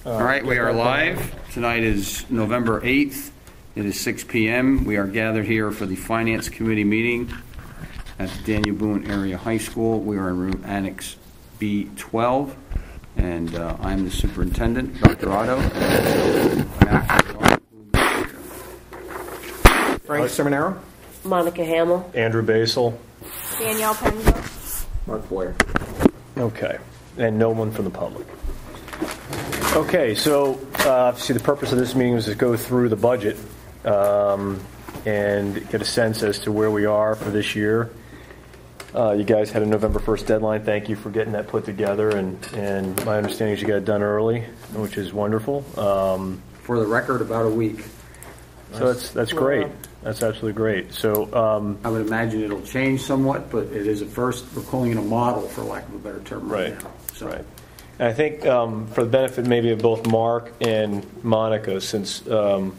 All right, we are live. Tonight is November 8th. It is 6 p.m. We are gathered here for the Finance Committee meeting at the Daniel Boone Area High School. We are in room Annex B12, and I'm the superintendent, Dr. Otto. Frank Seminaro. Monica Hamill. Andrew Basel. Danielle Penzo. Mark Boyer. Okay, and no one from the public. Okay, so obviously the purpose of this meeting is to go through the budget and get a sense as to where we are for this year. You guys had a November 1st deadline. Thank you for getting that put together, and my understanding is you got it done early, which is wonderful. For the record, about a week. So that's great. That's absolutely great. So I would imagine it'll change somewhat, but it is a first. We're calling it a model, for lack of a better term, right now. So. Right. And I think for the benefit maybe of both Mark and Monica, since neither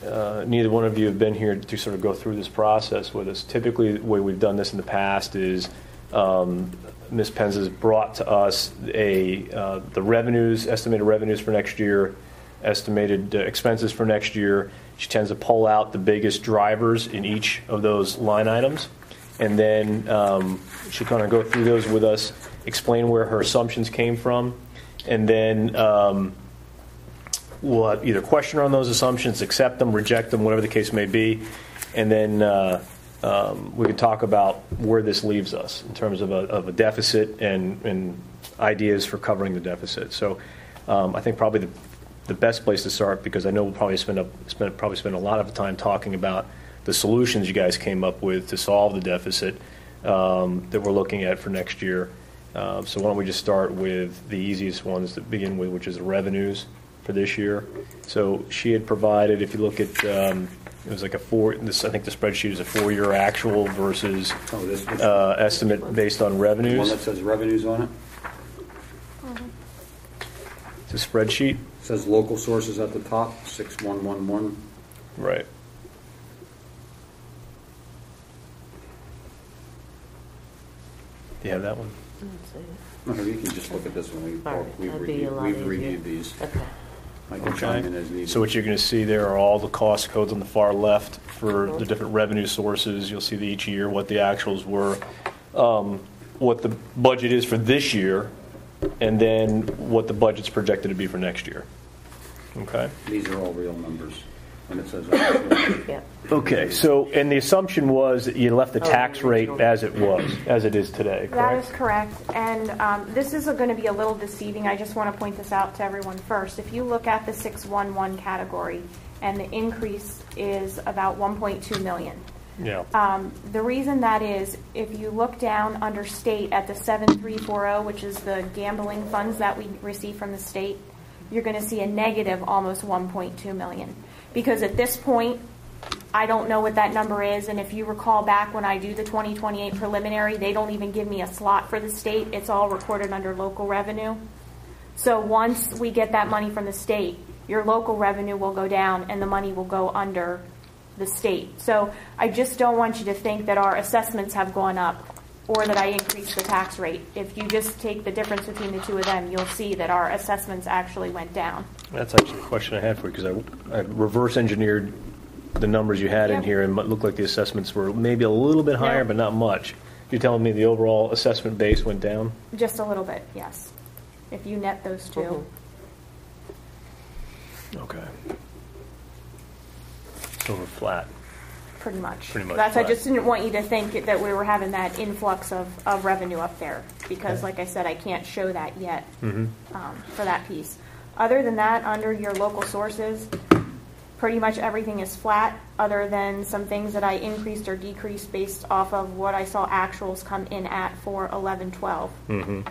one of you have been here to sort of go through this process with us, typically the way we've done this in the past is Ms. Penz has brought to us the revenues, estimated revenues for next year, estimated expenses for next year. She tends to pull out the biggest drivers in each of those line items, and then she kind of go through those with us, explain where her assumptions came from, and then we'll either question her on those assumptions, accept them, reject them, whatever the case may be, and then we can talk about where this leaves us in terms of a deficit and ideas for covering the deficit. So I think probably the best place to start, because I know we'll probably spend a lot of time talking about the solutions you guys came up with to solve the deficit that we're looking at for next year. So why don't we just start with the easiest ones to begin with, which is the revenues for this year. So she had provided, if you look at, it was like I think the spreadsheet is a 4-year actual versus estimate based on revenues. One that says revenues on it. It's a spreadsheet. It says local sources at the top, 6111. Right. Do you have that one? No, you can just look at this one. We've reviewed these. Okay. I can chime in as needed. So what you're going to see there are all the cost codes on the far left for the different revenue sources. You'll see each year what the actuals were, what the budget is for this year, and then what the budget's projected to be for next year. Okay? These are all real numbers. And it says Yeah. Okay, so, and the assumption was that you left the tax rate as it is today, correct? That is correct. And this is going to be a little deceiving. I just want to point this out to everyone first. If you look at the 611 category, and the increase is about 1.2 million. Yeah. The reason that is, if you look down under state at the 7340, which is the gambling funds that we receive from the state, you're going to see a negative almost 1.2 million. Because at this point, I don't know what that number is, and if you recall back when I do the 2028 preliminary, they don't even give me a slot for the state. It's all recorded under local revenue. So once we get that money from the state, your local revenue will go down and the money will go under the state. So I just don't want you to think that our assessments have gone up or that I increased the tax rate. If you just take the difference between the two of them, you'll see that our assessments actually went down. That's actually a question I had for you, because I reverse engineered the numbers you had in here, and it looked like the assessments were maybe a little bit higher, but not much. You're telling me the overall assessment base went down? Just a little bit, yes. If you net those two. Okay. So we're flat. Pretty much. Pretty much. I just didn't want you to think that we were having that influx of revenue up there, because, like I said, I can't show that yet for that piece. Other than that, under your local sources, pretty much everything is flat, other than some things that I increased or decreased based off of what I saw actuals come in at for 11-12. Mm-hmm.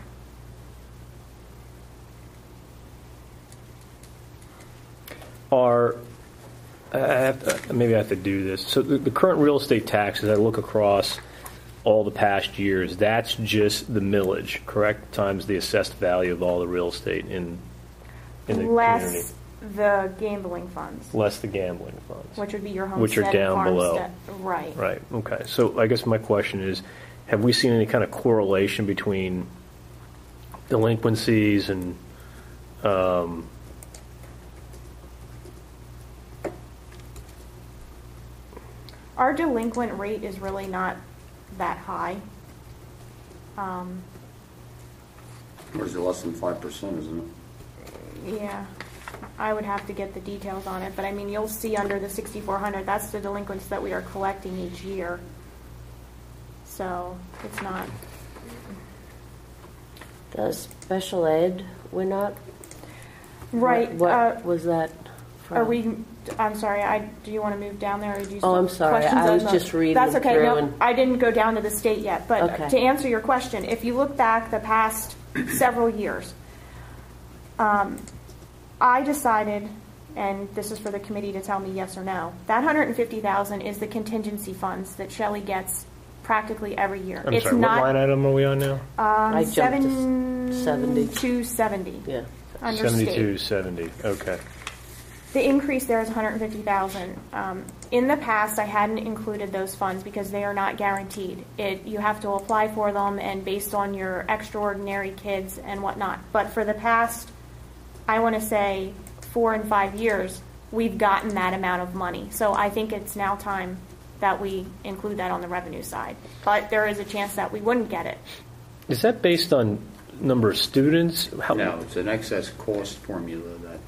Maybe I have to do this. So the current real estate tax, as I look across all the past years, that's just the millage, correct? Times the assessed value of all the real estate in the community. Less the gambling funds. Less the gambling funds. Which would be your homestead, which are down below. Right. Right, okay. So I guess my question is, have we seen any kind of correlation between delinquencies and Our delinquent rate is really not that high. Or is it less than 5%, isn't it? Yeah, I would have to get the details on it, but I mean, you'll see under the 6,400, that's the delinquents that we are collecting each year. So it's not. The special ed, we're not. Right. What was that from? Are we, I'm sorry, do you want to move down there or do you Oh, I'm sorry. questions I on was the- just reading That's okay. through No, and- I didn't go down to the state yet, but Okay. to answer your question, if you look back the past several years, I decided, and this is for the committee to tell me yes or no, that $150,000 is the contingency funds that Shelley gets practically every year. I'm It's sorry, what line item are we on now? I jumped to 70. 7270 Yeah. under state. 7270, okay. The increase there is $150,000. In the past, I hadn't included those funds because they are not guaranteed. You have to apply for them and based on your extraordinary kids and whatnot. But for the past, I want to say 4 and 5 years, we've gotten that amount of money. So I think it's now time that we include that on the revenue side. But there is a chance that we wouldn't get it. Is that based on number of students? No, it's an excess cost formula that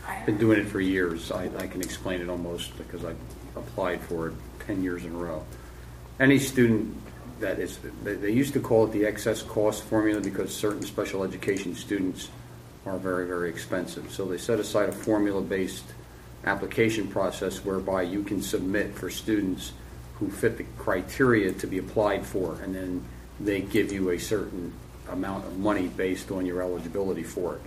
I've been doing it for years. I can explain it almost because I've applied for it 10 years in a row. Any student that is, they used to call it the excess cost formula because certain special education students are very, very expensive. So they set aside a formula-based application process whereby you can submit for students who fit the criteria to be applied for, and then they give you a certain amount of money based on your eligibility for it.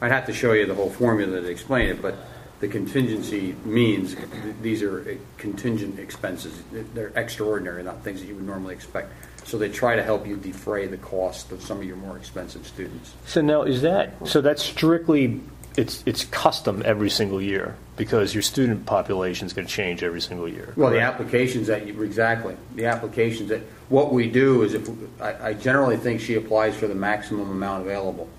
I'd have to show you the whole formula to explain it, but the contingency means these are contingent expenses. They're extraordinary, not things that you would normally expect. So they try to help you defray the cost of some of your more expensive students. So now that's strictly, it's custom every single year because your student population is going to change every single year. Well, the correct? applications the applications that, what we do is I generally think she applies for the maximum amount available,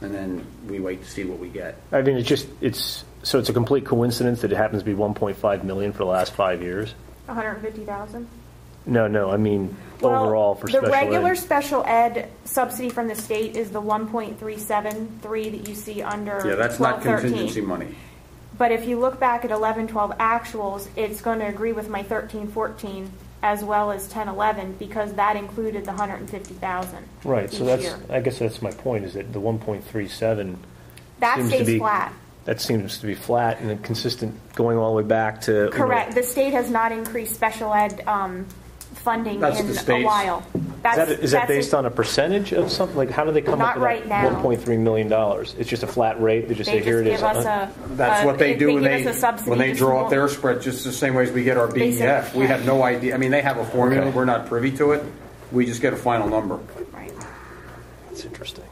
and then we wait to see what we get. I mean, it's a complete coincidence that it happens to be 1.5 million for the last 5 years. 150,000. No, I mean Well, overall for special the regular ed. special ed subsidy from the state is the 1.373 that you see under Yeah, that's 12, not 13. contingency money. But if you look back at 11-12 actuals, it's going to agree with my 13-14 as well as 10-11 because that included the 150,000. Right. So each year. I guess that's my point. Is that the 1.37 That seems to stays be flat. That seems to be flat and consistent going all the way back to Correct. The state has not increased special ed funding That's in the a state's- while. Is that based on a percentage of something? Like, how do they come Not up with right that now. $1.3 million? It's just a flat rate. They just They say here just it is. give us a. That's what they do when give us a subsidy when they just draw for- up their spread, just the same way as we get our They say- BEF. We have no idea. I mean, they have a formula. Okay. We're not privy to it. We just get a final number. Right. That's interesting.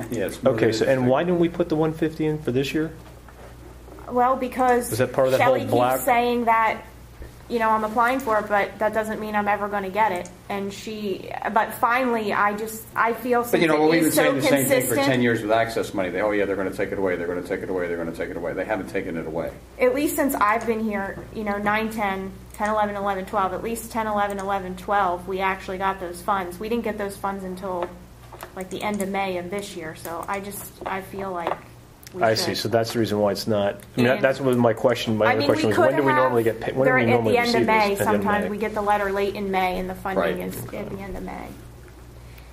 Yes. Okay, so and why didn't we put the 150 in for this year? Well, because Was that part of that Shelley whole keeps block? saying that, I'm applying for it, but that doesn't mean I'm ever going to get it. But finally, I feel since But it we've been is so saying the same thing for 10 consistent, years with access money. They're going to take it away. They're going to take it away. They're going to take it away. They haven't taken it away. at least since I've been here, 9, 10, 10, 11, 11, 12, at least 10, 11, 11, 12, we actually got those funds. We didn't get those funds until like the end of May of this year. So I feel like we I should. see. So that's the reason why it's not. I mean, And- that's what my question. My other question we was, could when do we have- normally get paid? When do they're we normally at the end receive of May. this? At the end of Sometimes May. we get the letter late in May, and the funding Right. is at the end of May.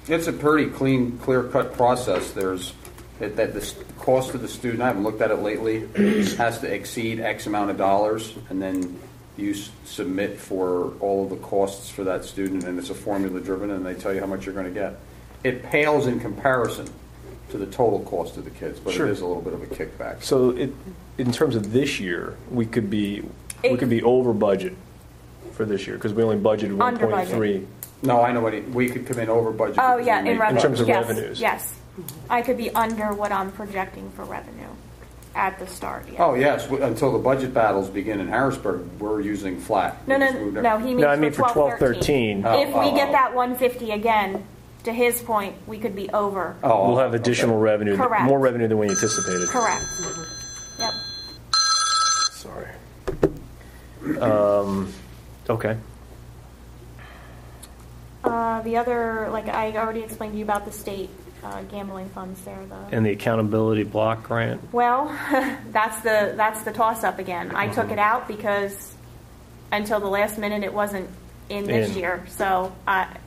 It's a pretty clean, clear-cut process. There's that the cost of the student, I haven't looked at it lately, has to exceed X amount of dollars, and then you submit for all of the costs for that student, and it's a formula-driven, and they tell you how much you're going to get. It pales in comparison to the total cost of the kids, but Sure. it is a little bit of a kickback. So in terms of this year, we could be over budget for this year because we only budgeted Under 1.3. No, I know we could come in over budget. Oh because yeah, we in made revenue. In terms of yes, revenues. Yes, I could be under what I'm projecting for revenue at the start. Yes. Oh, yes, until the budget battles begin in Harrisburg, we're using flat. No, We just moved no. He means No, I mean for 12, 13. If we Oh, get oh. that 150 again, to his point, we could be over. Oh, We'll have additional revenue, Correct. more revenue than we anticipated. Correct. Yep. Sorry. Okay. The other, like I already explained to you about the state gambling funds there. And the accountability block grant? Well, that's the toss-up again. I took it out because until the last minute it wasn't in this year. So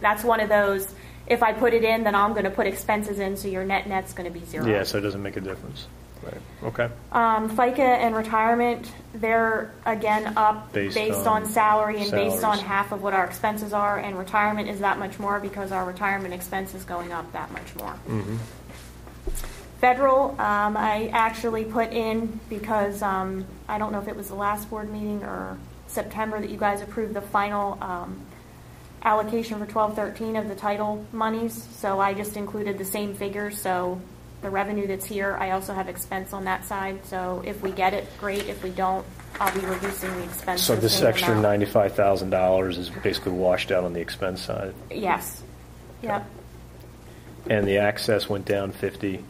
that's one of those, if I put it in, then I'm going to put expenses in, so your net's going to be zero. Yeah, so it doesn't make a difference. Right. Okay. FICA and retirement, they're again up based on salary and based on half of what our expenses are, and retirement is that much more because our retirement expense is going up that much more. Mm-hmm. Federal, I actually put in because I don't know if it was the last board meeting or September that you guys approved the final allocation for 1213 of the title monies, so I just included the same figures. So the revenue that's here, I also have expense on that side. So if we get it, great. If we don't, I'll be reducing the expense. So the this same extra amount. $95,000 is basically washed out on the expense side. Yes. Yep. And the access went down 50.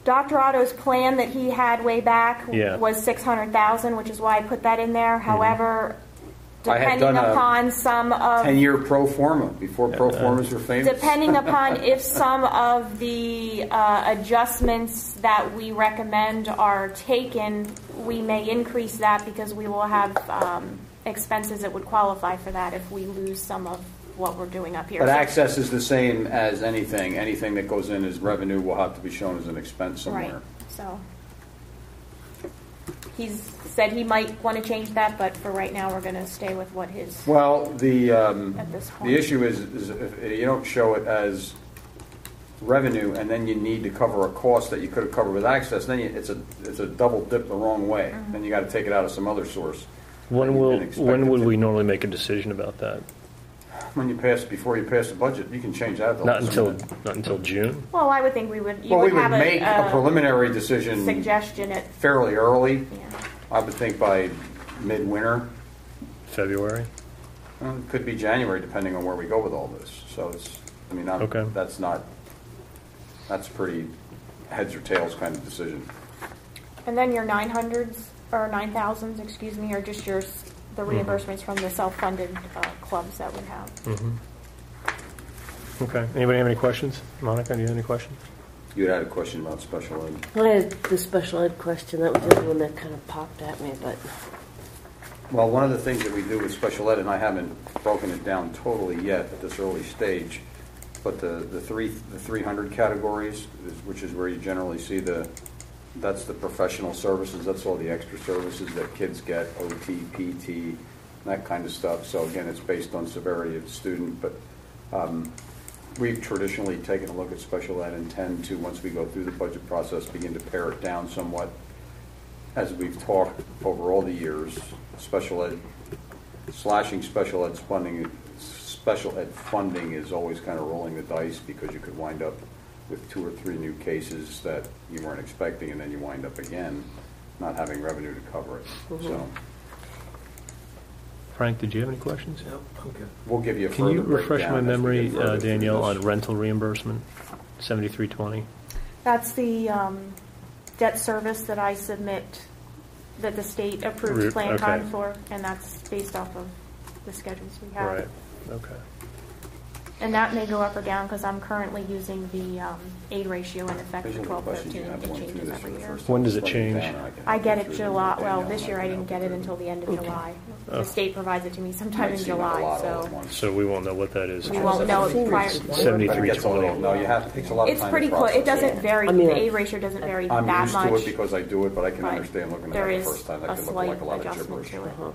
Dr. Otto's plan that he had way back Yeah. was 600,000, which is why I put that in there. However, I had depending done a upon some of 10-year pro forma before pro formas were famous. depending upon if some of the adjustments that we recommend are taken, we may increase that because we will have expenses that would qualify for that if we lose some of what we're doing up here. But So- access is the same as anything. Anything that goes in as revenue will have to be shown as an expense somewhere. Right. So he's said he might want to change that, but for right now, we're going to stay with what his. Well, the At this point. the issue is if you don't show it as revenue, and then you need to cover a cost that you could have covered with access, then it's a double dip the wrong way. Mm-hmm. Then you got to take it out of some other source. When And would we normally make a decision about that? When you before you pass the budget, you can change that. at the Not last until minute. June. Well, I would think we would. You Well, we would have would make a preliminary decision suggestion at. fairly early. Yeah. I would think by midwinter. February. Well, it could be January, depending on where we go with all this. So it's, I mean, Okay. that's pretty heads or tails kind of decision. And then your 900s or 9,000s, excuse me, are just the Mm-hmm. reimbursements from the self-funded clubs that we have. Okay. Anybody have any questions? Monica, do you have any questions? You had a question about special ed. I had the special ed question. That was the one that kind of popped at me, but Well, one of the things that we do with special ed, and I haven't broken it down totally yet at this early stage, but the 300 categories, which is where you generally see that's the professional services, that's all the extra services that kids get, OT, PT, that kind of stuff. So again, it's based on severity of the student, but we've traditionally taken a look at special ed and tend to, once we go through the budget process, begin to pare it down somewhat. As we've talked over all the years, slashing special ed funding is always kind of rolling the dice, because you could wind up with 2 or 3 new cases that you weren't expecting, and then you wind up again not having revenue to cover it. So Frank, did you have any questions? we'll give you a Can you further refresh breakdown my as we memory, get further through Danielle, this. on rental reimbursement, 7320? That's the debt service that I submit, that the state approves plan Okay. time for, and that's based off of the schedules we have. Right. Okay. And that may go up or down because I'm currently using the aid ratio in effect for These are the questions 1213. you have It going through changes this for every the year. first time. When does it Just write change? down, and can I go get it through July. them Well, now, this and year I can didn't get it until the end of July. Oh. The state provides it to me sometime Might in seem like a July, lot all at so once. So we won't know what that is. we won't know it prior. But it gets a little- 7320. No, it takes a lot of It's time pretty to close. It process. doesn't vary. I mean, The aid ratio doesn't vary I'm that used much. to it because I do it, but I can but understand looking at there it the is first time. That a can look slight like a lot of adjustment gibberish. to it.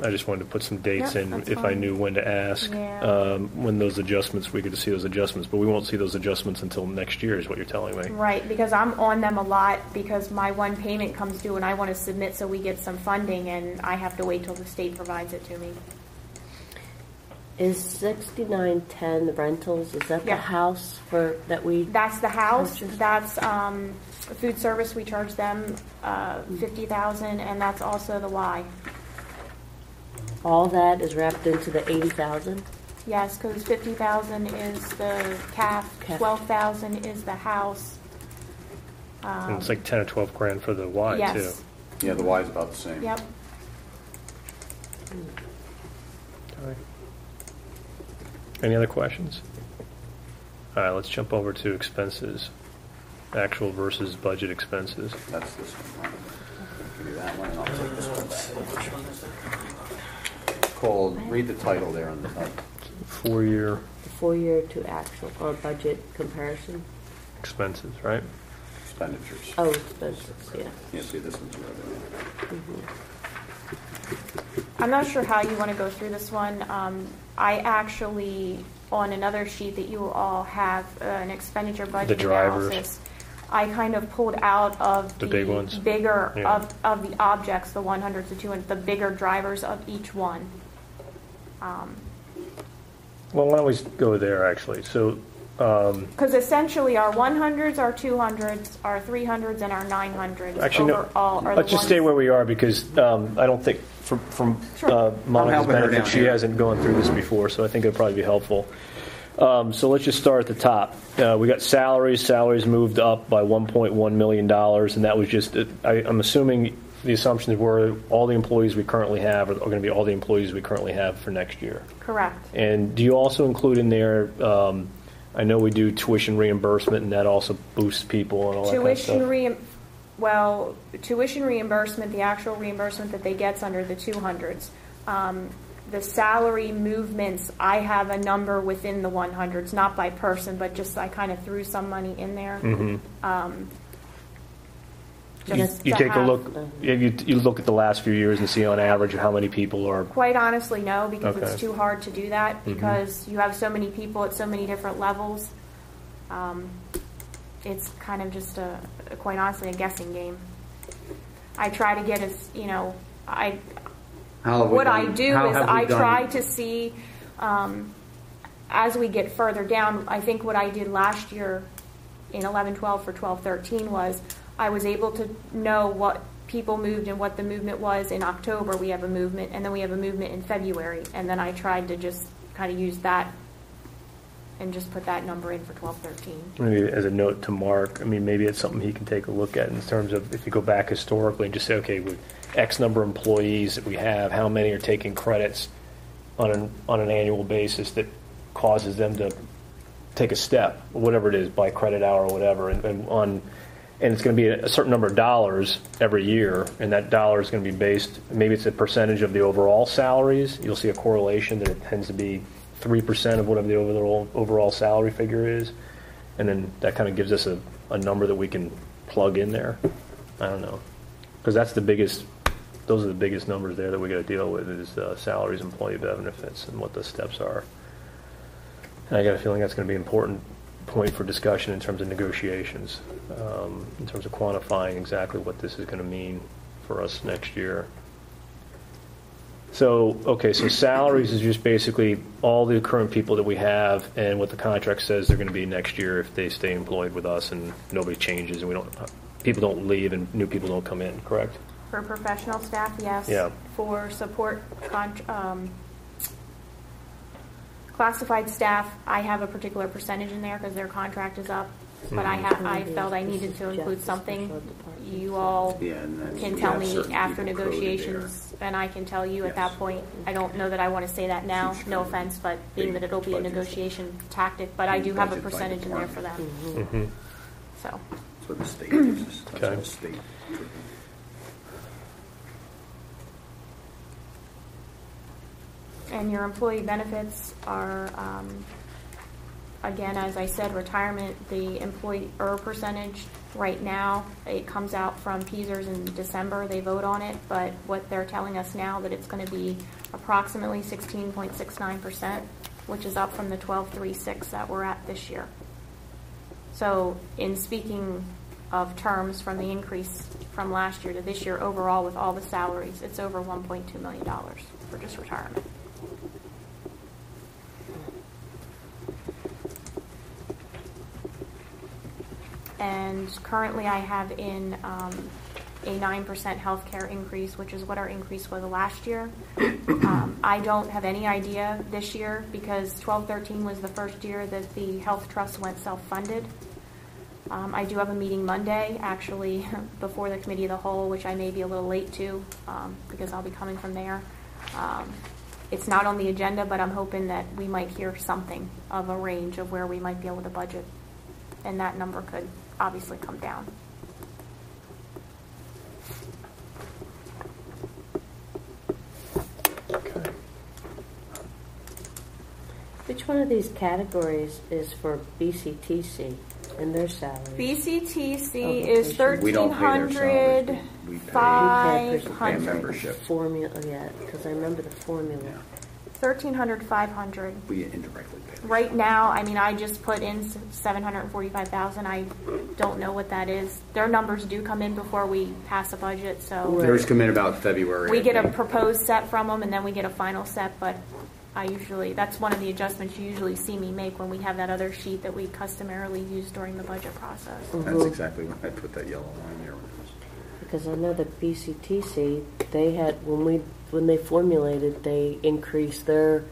I just wanted to put some dates Yep, in that's if I fine. knew when to ask, Yeah. when those adjustments, we get to see those adjustments. But we won't see those adjustments until next year, is what you're telling me. Right, because I'm on them a lot because my one payment comes due and I want to submit so we get some funding, and I have to wait till the state provides it to me. is 6910 the rentals? Is that Yeah. the house for that we? That's the house. Purchase. That's food service. We charge them $50,000, and that's also the Y. All that is wrapped into the 80,000. yes, because 50,000 is the CAF, CAF. 12,000 is the house. And it's like 10 or 12 grand for the Y, Yes. too. Yeah, the Y is about the same. Yep. Okay. Any other questions? All right, let's jump over to expenses. Actual versus budget expenses. That's this one. Give me that one, and I'll take this one back. Called, read the title there on the top. 4-year The 4-year to actual or budget comparison. expenses, right? Expenditures. Oh, expenses, yeah. You see this one's revenue. I'm not sure how you want to go through this one. I actually, on another sheet that you all have, an expenditure budget The drivers. analysis, I kind of pulled out of The big ones? bigger Yeah. of the objects, the 100s, the 200s, the bigger drivers of each one. Well, why don't we go there, actually? So, Because essentially our 100s, our 200s, our 300s, and our 900s actually, no. overall are the Let's just ones- stay where we are, because I don't think, from Sure. Monica's helping her benefit, down she here. hasn't gone through this before, so I think it'll probably be helpful. So let's just start at the top. We got salaries. Salaries moved up by $1.1 million, and that was just, I'm assuming the assumptions were all the employees we currently have are going to be all the employees we currently have for next year. Correct. And do you also include in there, I know we do tuition reimbursement, and that also boosts people and all that kind of stuff. Tuition reimbursement, the actual reimbursement that they get's under the 200s. The salary movements, I have a number within the 100s, not by person, but just I kind of threw some money in there. Just You to take a have- look. You look at the last few years and see on average how many people are. Quite honestly, no, because Okay. it's too hard to do that because you have so many people at so many different levels. It's kind of just quite honestly, a guessing game. I try to get as, what I do is I try to see, as we get further down, I think what I did last year in 11-12 for 12-13 was I was able to know what people moved and what the movement was. In October we have a movement, and then we have a movement in February, and then I tried to just kind of use that and just put that number in for 12-13. Maybe as a note to Mark, I mean, maybe it's something he can take a look at in terms of if you go back historically and just say, okay, with X number of employees that we have, how many are taking credits on an annual basis that causes them to take a step, or whatever it is, by credit hour or whatever, and it's going to be a certain number of dollars every year, and that dollar is going to be based, maybe it's a percentage of the overall salaries. You'll see a correlation that it tends to be 3% of whatever the overall salary figure is, and then that kind of gives us a number that we can plug in there. I don't know, because those are the biggest numbers there that we got to deal with is salaries, employee benefits, and what the steps are. And I got a feeling that's going to be an important point for discussion in terms of negotiations, in terms of quantifying exactly what this is going to mean for us next year. So, okay, so salaries is just basically all the current people that we have and what the contract says they're going to be next year if they stay employed with us and nobody changes and people don't leave and new people don't come in, correct? For professional staff, yes. Yeah. For support classified staff, I have a particular percentage in there because their contract is up. But I felt I needed to include something. You all Yeah, and then can we tell have me certain after people quoted negotiations, and I can tell you at that Yes. point. I don't know that I want to say that now, no offense, but being that it'll be a Budgets. negotiation tactic, but I do have a Budget by percentage in there for that. department. So, That's what the state gives us. That's Okay. what the state. and your employee benefits are, again, as I said, retirement, the employer percentage right now, it comes out from PSERS in December. They vote on it, but what they're telling us now that it's going to be approximately 16.69%, which is up from the 12.36 that we're at this year. So in speaking of terms from the increase from last year to this year overall with all the salaries, it's over $1.2 million for just retirement. And currently I have in a 9% healthcare increase, which is what our increase was last year. I don't have any idea this year because 12-13 was the first year that the health trust went self-funded. I do have a meeting Monday, actually, before the committee of the whole, which I may be a little late to because I'll be coming from there. It's not on the agenda, but I'm hoping that we might hear something of a range of where we might be able to budget, and that number could obviously come down. Which one of these categories is for BCTC and their salaries? BCTC Oh, is We don't pay their salaries. We pay 1,300, membership. Formula, yeah, because I remember the formula. Yeah. 1,300, 500. We indirectly pay them. Right now, I mean, I just put in 745,000. I don't know what that is. Their numbers do come in before we pass a budget, so Theirs come in about February. we I get a think. proposed set from them, and then we get a final set. But that's one of the adjustments you usually see me make when we have that other sheet that we customarily use during the budget process. That's exactly when I put that yellow line there. Because I know that BCTC, they had, when they formulated, they increased their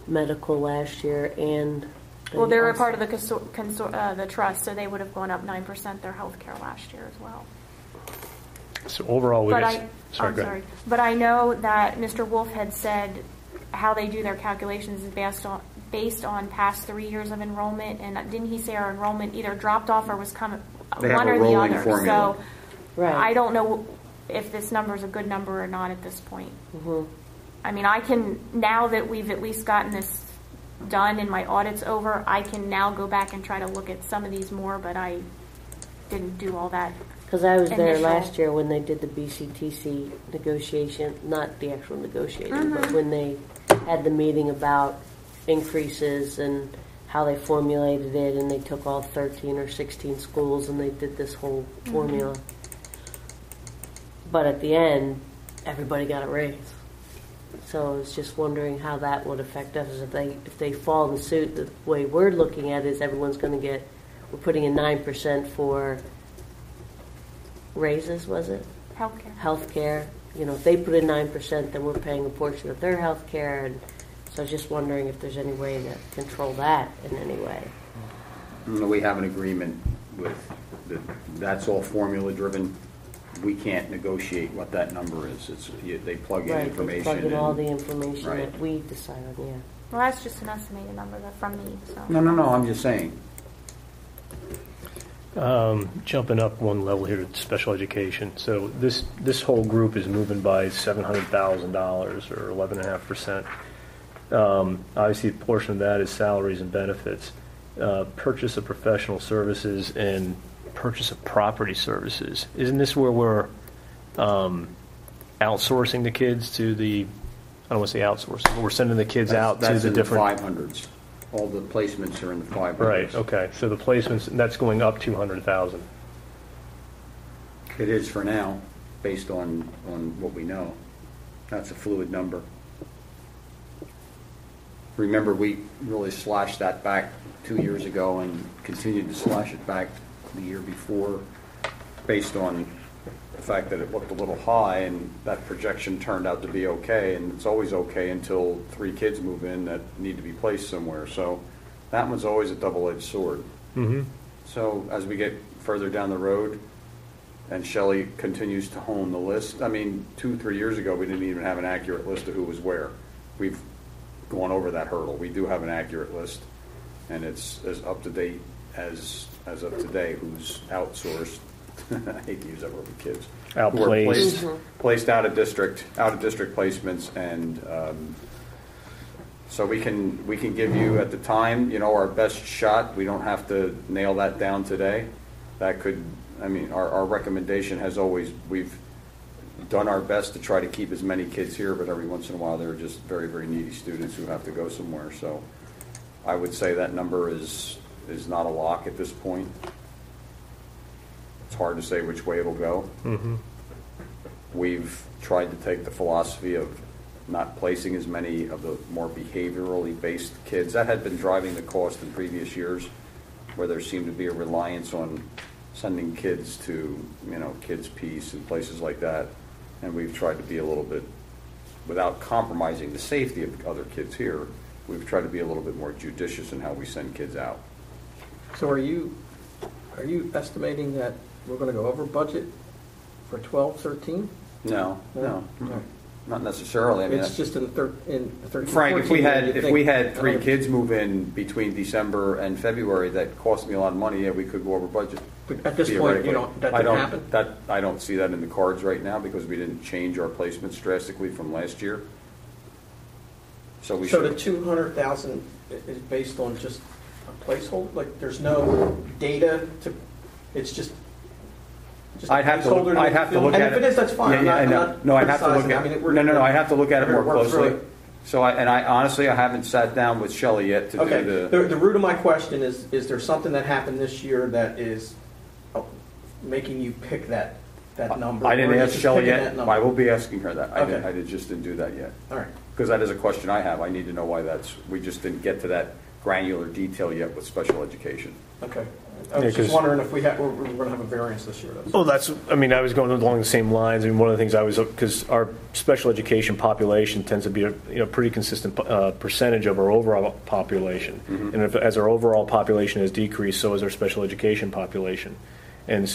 medical last year and. Well, they're a part of the trust, so they would have gone up 9% their health care last year as well. So overall, But go I'm ahead. sorry. But I know that Mr. Wolf had said how they do their calculations is based on past 3 years of enrollment, and didn't he say our enrollment either dropped off or was coming They have one a or the rolling other? formula. So Right. I don't know if this number is a good number or not at this point. Mm-hmm. I mean, I can, now that we've at least gotten this done and my audit's over, I can now go back and try to look at some of these more, but I didn't do all that. Because I was there Initial. last year when they did the BCTC negotiation, not the actual negotiation, but when they had the meeting about increases and how they formulated it, and they took all 13 or 16 schools and they did this whole formula. But at the end, everybody got a raise. So I was just wondering how that would affect us. If they fall in suit, the way we're looking at it is everyone's going to get, we're putting in 9% for raises, was it? Healthcare. Healthcare. You know, if they put in 9%, then we're paying a portion of their healthcare. And so I was just wondering if there's any way to control that in any way. We have an agreement with, that's all formula driven. We can't negotiate what that number is. They plug in Right, information. they plug in all and- the information Right. that we decide on, yeah. Well, that's just an estimated number from me, so. No, I'm just saying. Jumping up one level here to special education. So this whole group is moving by $700,000 or 11.5%. Obviously, a portion of that is salaries and benefits. Purchase of professional services and purchase of property services. Isn't this where we're outsourcing the kids to the? I don't want to say outsourcing, but we're sending the kids out to That's the in different. the 500s. All the placements are in the 500s. Right. Okay. So the placements, that's going up 200,000. It is for now, based on what we know. That's a fluid number. Remember, we really slashed that back 2 years ago and continued to slash it back the year before based on the fact that it looked a little high and that projection turned out to be okay, and it's always okay until 3 kids move in that need to be placed somewhere. So that one's always a double-edged sword. Mm-hmm. So as we get further down the road and Shelley continues to hone the list, I mean, 2-3 years ago, we didn't even have an accurate list of who was where. We've gone over that hurdle. We do have an accurate list, and it's as up to date as of today who's outsourced. I hate to use that word with kids. Outplaced. Who are placed out of district placements, and so we can give you at the time, our best shot. We don't have to nail that down today. That could, our recommendation has always, we've done our best to try to keep as many kids here, but every once in a while there are just very, very needy students who have to go somewhere. So I would say that number is not a lock at this point. It's hard to say which way it'll go. Mm-hmm. We've tried to take the philosophy of not placing as many of the more behaviorally based kids. That had been driving the cost in previous years, where there seemed to be a reliance on sending kids to, Kids Peace and places like that. And we've tried to be a little bit, without compromising the safety of other kids here, we've tried to be a little bit more judicious in how we send kids out. So are you estimating that we're going to go over budget for 12, 13? No. All Not necessarily. I mean, It's just in 13, Frank, if we 14, had you if we think had 3 another- kids move in between December and February, that cost me a lot of money. Yeah, we could go over budget. But at this point, that I didn't don't, happen? I don't see that in the cards right now because we didn't change our placements drastically from last year. So we So the should. 200,000 is based on just a placeholder? Like, there's no data to, it's just a I'd have to placeholder look, I'd have to look and at it. if it is, that's fine. Yeah, I'm yeah, not no, I'd have to look criticizing. at. I mean, we're- No, I'd have to look at it more we're working through closely. it. So I honestly, I haven't sat down with Shelley yet to Okay, do the. the root of my question is there something that happened this year that is making you pick that number? I didn't or are you ask just Shelley picking yet. that number? I will be asking her that. Okay. I just didn't do that yet. All right, Because that is a question I have. I need to know why we just didn't get to that granular detail yet with special education. okay. I Yeah, was 'cause- just wondering if we're going to have a variance this year. That's- Well, I was going along the same lines. I mean, one of the things because our special education population tends to be a pretty consistent percentage of our overall population. Mm-hmm. And as our overall population has decreased, so has our special education population. And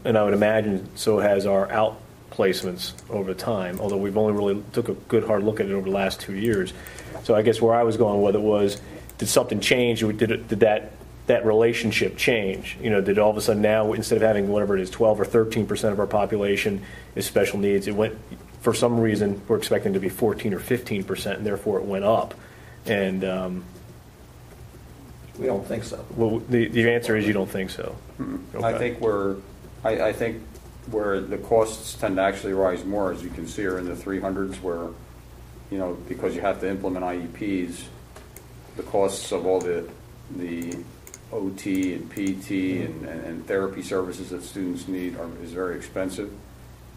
I would imagine, so has our out placements over time, although we've only really took a good hard look at it over the last 2 years. So I guess where I was going with it was, did something change? Or did that relationship change? Did all of a sudden now, instead of having whatever it is, 12 or 13% of our population is special needs, it went, for some reason, we're expecting to be 14 or 15%, and therefore it went up. And We don't think so. well, the answer is you don't think so. I think I think where the costs tend to actually rise more, as you can see, are in the 300s, where, because you have to implement IEPs, the costs of all the OT and PT and therapy services that students need is very expensive.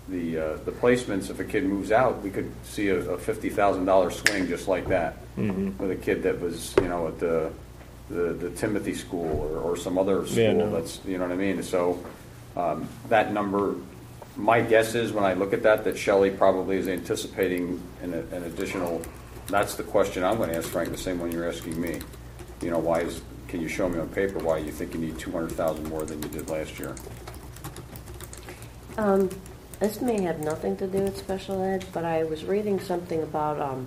The placements, if a kid moves out, we could see a $50,000 swing just like that with a kid that was, at the Timothy school or some other school. Yeah, no. That's, you know what I mean? So that number, my guess is when I look at that Shelley probably is anticipating an additional. That's the question I'm going to ask Frank, the same one you're asking me. Can you show me on paper why you think you need 200,000 more than you did last year? This may have nothing to do with special ed, but I was reading something about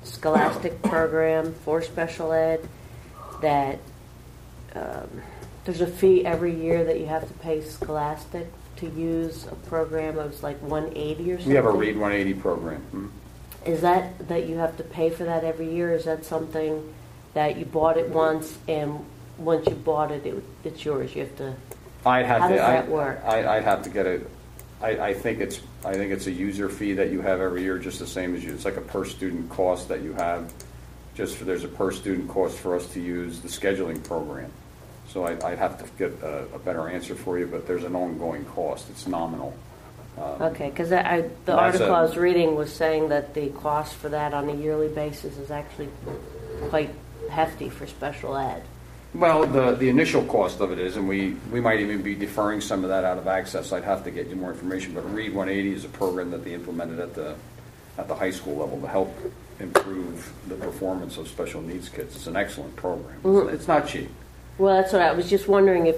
Scholastic program for special ed that there's a fee every year that you have to pay Scholastic to use a program. It was like $180 or something. We have a Read 180 program. Is that you have to pay for that every year? Is that something that you bought it once, and once you bought it, it's yours? You have to. How does that work? I'd have to get it. I think it's a user fee that you have every year, just the same as you. It's like a per student cost that you have. There's a per student cost for us to use the scheduling program. So I'd have to get a better answer for you, but there's an ongoing cost. It's nominal. Okay, because the article I was reading was saying that the cost for that on a yearly basis is actually quite hefty for special ed. Well, the initial cost of it is, and we might even be deferring some of that out of access. I'd have to get you more information, but Read 180 is a program that they implemented at the high school level to help improve the performance of special needs kids. It's an excellent program. Mm-hmm. It's not cheap. Well, that's what I was just wondering if,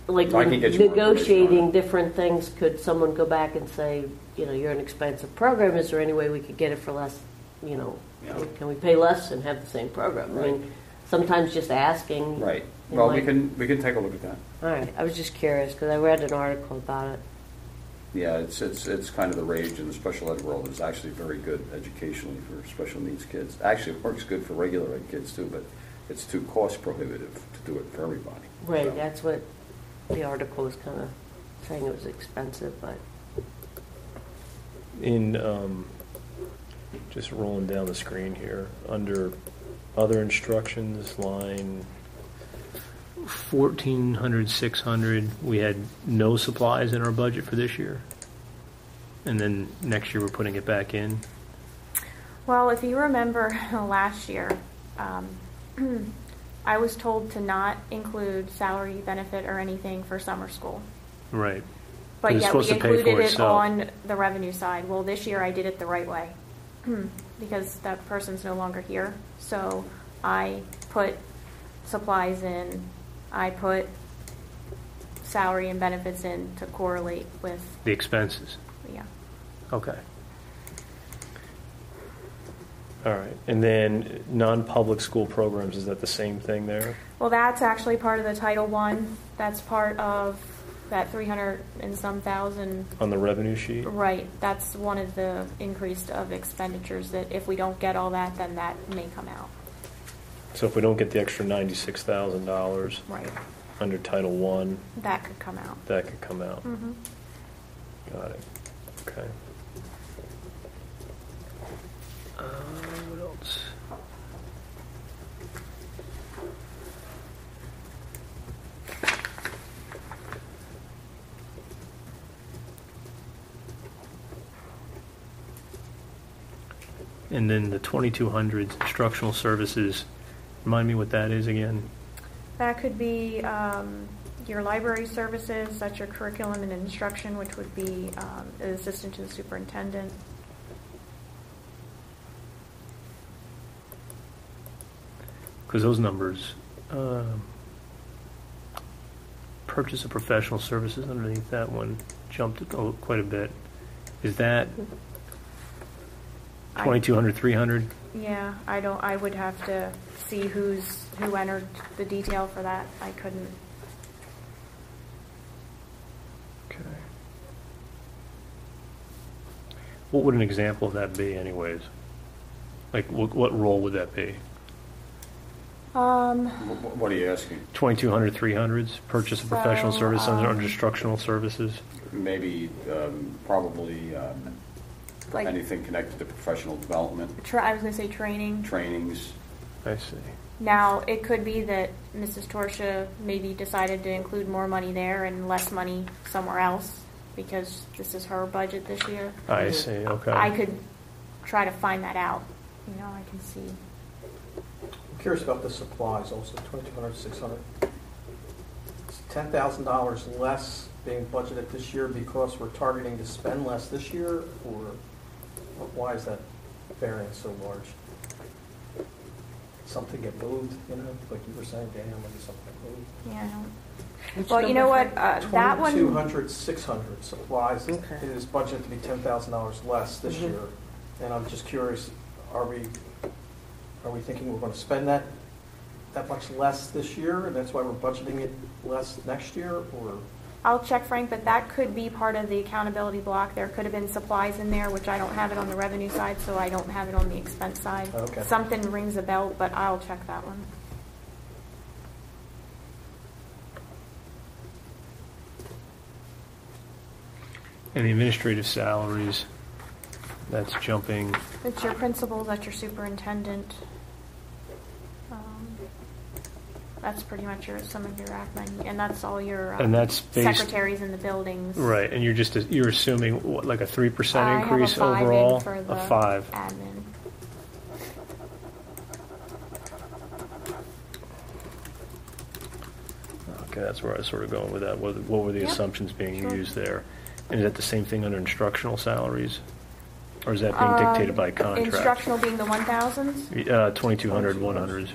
like, I can get you more negotiating information on it. different things, could someone go back and say, you're an expensive program, is there any way we could get it for less, Yeah. can we pay less and have the same program? Right. I mean, sometimes just asking. Right. it Well, might- we can take a look at that. All right, I was just curious, because I read an article about it. Yeah, it's kind of the rage in the special ed world. It's actually very good educationally for special needs kids. Actually, it works good for regular ed kids too, but it's too cost prohibitive to do it for everybody. Right, So, that's what the article was kind of saying, it was expensive, but. Just rolling down the screen here, under other instructions, line 1,400, 600, we had no supplies in our budget for this year. And then next year we're putting it back in. Well, if you remember last year, I was told to not include salary benefit or anything for summer school. Right. But It's yet we supposed to pay for included it itself. on the revenue side. Well, this year I did it the right way because that person's no longer here. So I put supplies in, I put salary and benefits in to correlate with, The expenses. yeah. Okay. All right. And then non-public school programs, is that the same thing there? Well, that's actually part of the Title I. That's part of that 300 and some thousand. On the revenue sheet? Right. That's one of the increased of expenditures that if we don't get all that, then that may come out. So if we don't get the extra $96,000 Right. under Title I, That could come out. that could come out. Mm-hmm. Got it. Okay. What else? And then the 2200 instructional services, remind me what that is again? That could be your library services, that's your curriculum and instruction, which would be an assistant to the superintendent. Because those numbers, purchase of professional services underneath that one jumped quite a bit. Is that 2,200, 300? Yeah, I would have to see who entered the detail for that. I couldn't. Okay. What would an example of that be anyways? Like what role would that be? What are you asking? 2,200, 300s, purchase of professional So, services under instructional services? Maybe, probably Like, anything connected to professional development, I was going to say training. trainings. I see. Now, it could be that Mrs. Torsha maybe decided to include more money there and less money somewhere else because this is her budget this year. I see, okay. I could try to find that out. You know, I can see. I'm curious about the supplies also, 2,200, 600. It's $10,000 less being budgeted this year because we're targeting to spend less this year, or why is that variance so large? Something get moved, like you were saying, Daniel, maybe something get moved. Yeah. I don't. Well, you know what? That one. 2,200, 600 supplies Okay. is budgeted to be $10,000 less this Mhm. year. And I'm just curious, are we thinking we're going to spend that much less this year, and that's why we're budgeting it less next year, or? I'll check, Frank, but that could be part of the accountability block. There could have been supplies in there, which I don't have it on the revenue side, so I don't have it on the expense side. Okay. Something rings a bell, but I'll check that one. And the administrative salaries, that's jumping, It's your principal, that's your superintendent. That's pretty much some of your Act 90, and that's all your and that's based, secretaries in the buildings. right, and you're assuming what, like a 3% I have a increase 5 in overall? for the A 5. admin. Okay, that's where I was sort of going with that. What were the Yep, assumptions being sure. used there? And is that the same thing under instructional salaries? Or is that being dictated by contract? Instructional being the 1,000s? 2,200, 100s.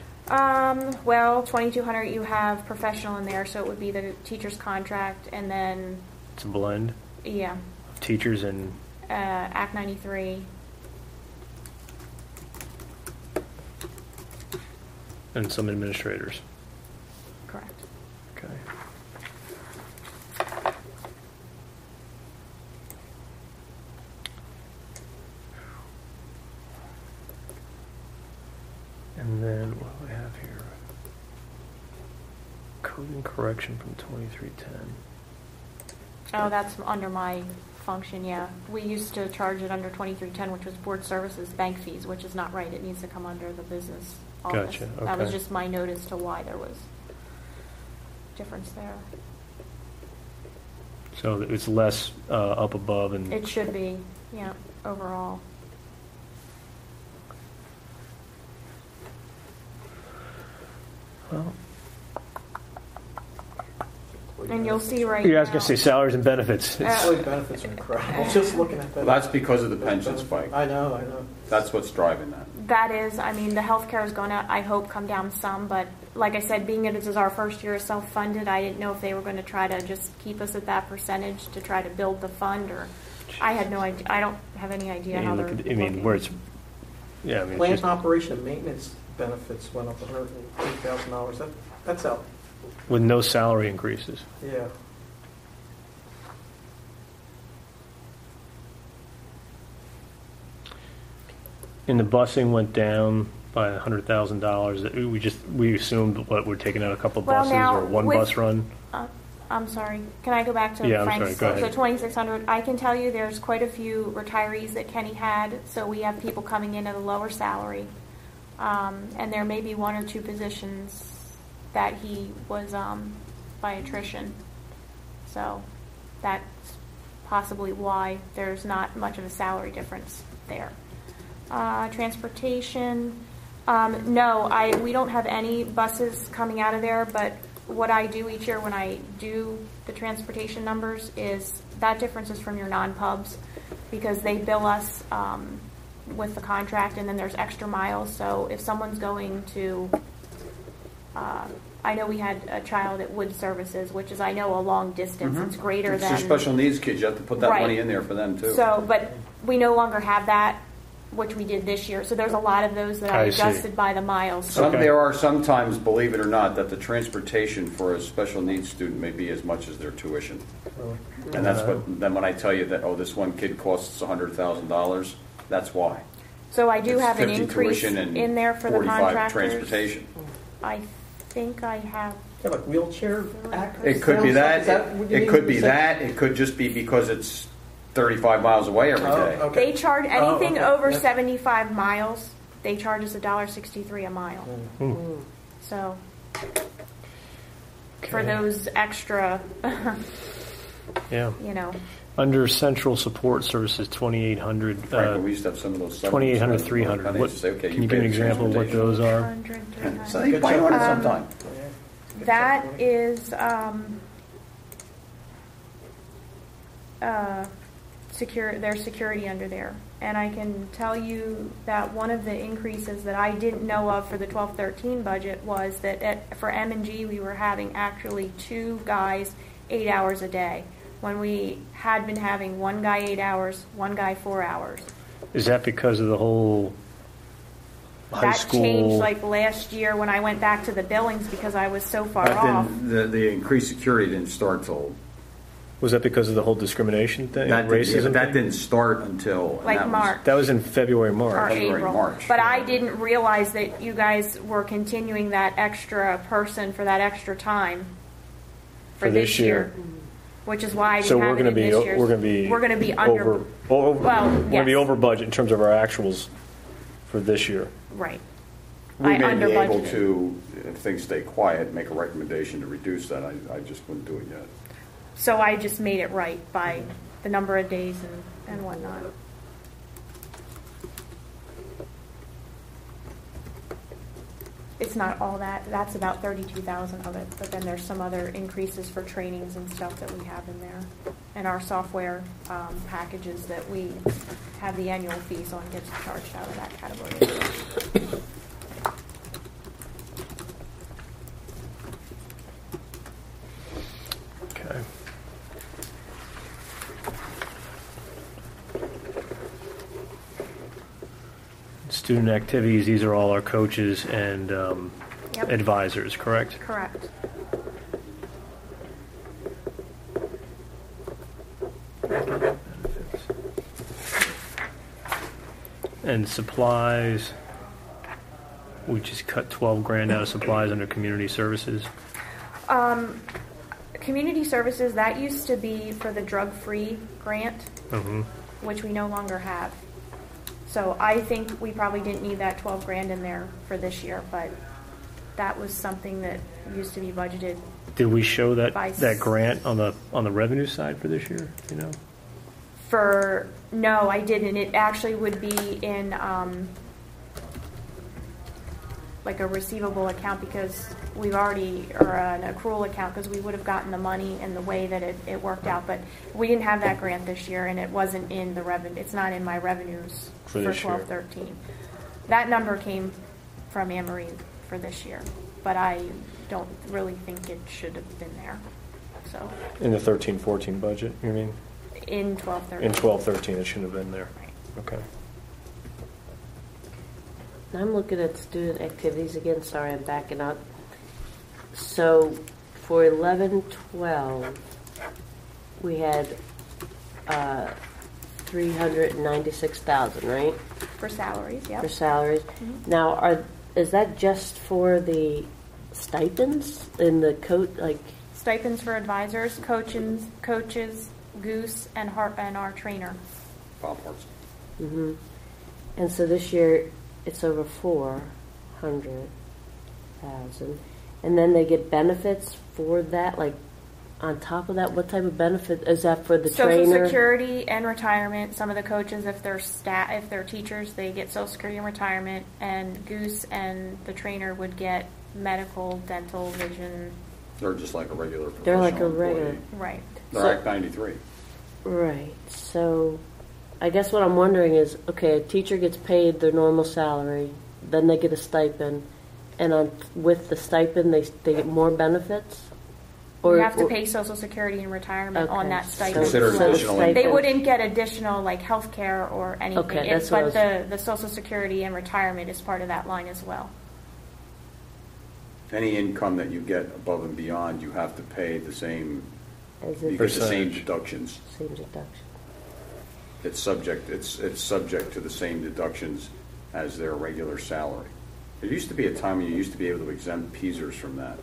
Well, 2,200, you have professional in there, so it would be the teacher's contract, and then, It's a blend yeah, of teachers and, Act 93. and some administrators. Correct. Okay. And then what do I have here? Code and correction from 2310. Oh, that's under my function, yeah. We used to charge it under 2310, which was board services bank fees, which is not right. It needs to come under the business office. Gotcha, That was okay. just my note as to why there was difference there. So it's less up above and It should be, yeah, overall. well, And you'll see right Yeah, I was now. going to say salaries and benefits. Employee benefits are incredible, just looking at that. That's because of the pension spike. I know. That's what's driving that. That is, I mean, the healthcare is going to, I hope, come down some, but like I said, being it is our first year self-funded, I didn't know if they were going to try to just keep us at that percentage to try to build the fund, or I had no idea. I don't have any idea how they're looking. Where it's, yeah, I mean, Plant just, operation and maintenance benefits went up $108,000. That's out. with no salary increases. Yeah. And the busing went down by $100,000. We assumed what we're taking out a couple of Well, buses now, or one with- bus run. I'm sorry. Can I go back to Yeah, I'm Frank's? sorry, go So ahead. 2,600. I can tell you, there's quite a few retirees that Kenny had. So we have people coming in at a lower salary, and there may be one or two positions that he was by attrition. So that's possibly why there's not much of a salary difference there. Transportation. No, we don't have any buses coming out of there, but what I do each year when I do the transportation numbers is that difference is from your non-pubs, because they bill us with the contract, and then there's extra miles. So if someone's going to, I know we had a child at Wood Services, which is, I know, a long distance. It's greater It's than the special needs kids. You have to put that Right. money in there for them too. So, but we no longer have that, which we did this year. So there's a lot of those that I I see. adjusted by the miles. So Okay. There are sometimes, believe it or not, that the transportation for a special needs student may be as much as their tuition. And that's what, then when I tell you that, oh, this one kid costs $100,000, that's why. So I do It's have an 50 increase tuition and in there for the 45 contractors. transportation. I think I have. Yeah, like wheelchair access. It could be that, Is what you it mean could when be you say- that, it could just be because it's 35 miles away every Oh, day. okay. They charge anything okay. over Yep. 75 miles. They charge us $1.63 a mile. So for Okay. those extra, Yeah. you know, Under central support services, 2,800. Frankly, we used to have some of those. 2,800, 300. What? What, Say, okay, can you give an pay the example of what those are? 100, 300. So they bite on it sometime. That is their security under there. And I can tell you that one of the increases that I didn't know of for the 12-13 budget was that for M&G we were having actually 2 guys 8 hours a day, when we had been having 1 guy 8 hours, 1 guy 4 hours. Is that because of the whole high That school? changed like last year when I went back to the billings because I was so far off. The increased security didn't start till, Was that because of the whole discrimination thing, that racism that thing? didn't start until. and Like that was- March. That was in February, Or March. February, April. March. But I didn't realize that you guys were continuing that extra person for that extra time for this year. Which is why I So didn't we're have going it to in be this year's. we're going to be under. over. Well, We're going to be yes. over budget in terms of our actuals for this year. Right. We I may be able under-budgeted. to, if things stay quiet, make a recommendation to reduce that. I just wouldn't do it yet. So I just made it right by the number of days and whatnot. It's not all that. That's about 32,000 of it. But then there's some other increases for trainings and stuff that we have in there. And our software packages that we have the annual fees on gets charged out of that category. Okay. Student activities, these are all our coaches and Yep. advisors, correct? Correct. And supplies, we just cut 12 grand out of supplies under community services. Community services, that used to be for the drug-free grant, Mhm. which we no longer have. So I think we probably didn't need that 12 grand in there for this year, but that was something that used to be budgeted. Did we show that, By that grant on the revenue side for this year, you know? No, I didn't. It actually would be in, like a receivable account because we've already, or an accrual account because we would have gotten the money in the way that it worked out. But we didn't have that grant this year, and it wasn't in the revenue. It's not in my revenues for this year. 12-13. That number came from Anne Marie for this year, but I don't really think it should have been there. So In the 13-14 budget, you mean? in 12-13. In 12-13, it shouldn't have been there. Right. Okay. I'm looking at student activities again. Sorry, I'm backing up. So for 11-12, we had 396,000, right? For salaries, yeah. For salaries. Mhm. Now, is that just for the stipends in the Stipends for advisors, coaches, Goose, and our trainer. Bob Hartson. Mm-hmm. And so this year it's over 400,000, and then they get benefits for that. Like on top of that, what type of benefit is that for the Social trainer? Security and retirement. Some of the coaches, if they're teachers, they get Social Security and retirement. And Goose and the trainer would get medical, dental, vision. They're just like a regular They're like professional a regular. employee. Right. They're So- Act 93. Right. So I guess what I'm wondering is, okay, a teacher gets paid their normal salary, then they get a stipend, and with the stipend they get more benefits? You have to pay Social Security and retirement on Okay. that So- stipend. Consider so the additional stipend- They wouldn't get additional like health care or anything. Okay, that's what But the Social Security and retirement is part of that line as well. Any income that you get above and beyond, you have to pay the same, As you if get the same Percentage. deductions. same deduction. It's subject to the same deductions as their regular salary. There used to be a time when you used to be able to exempt PESers from that.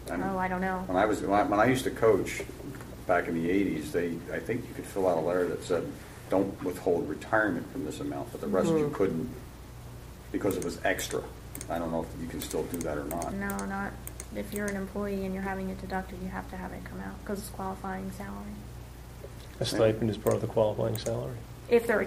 And Oh, I don't know. when I used to coach back in the 80s, I think you could fill out a letter that said, don't withhold retirement from this amount, but the rest you couldn't because it was extra. I don't know if you can still do that or not. No, not if you're an employee and you're having it deducted. You have to have it come out because it's qualifying salary. A stipend is part of the qualifying salary If they're a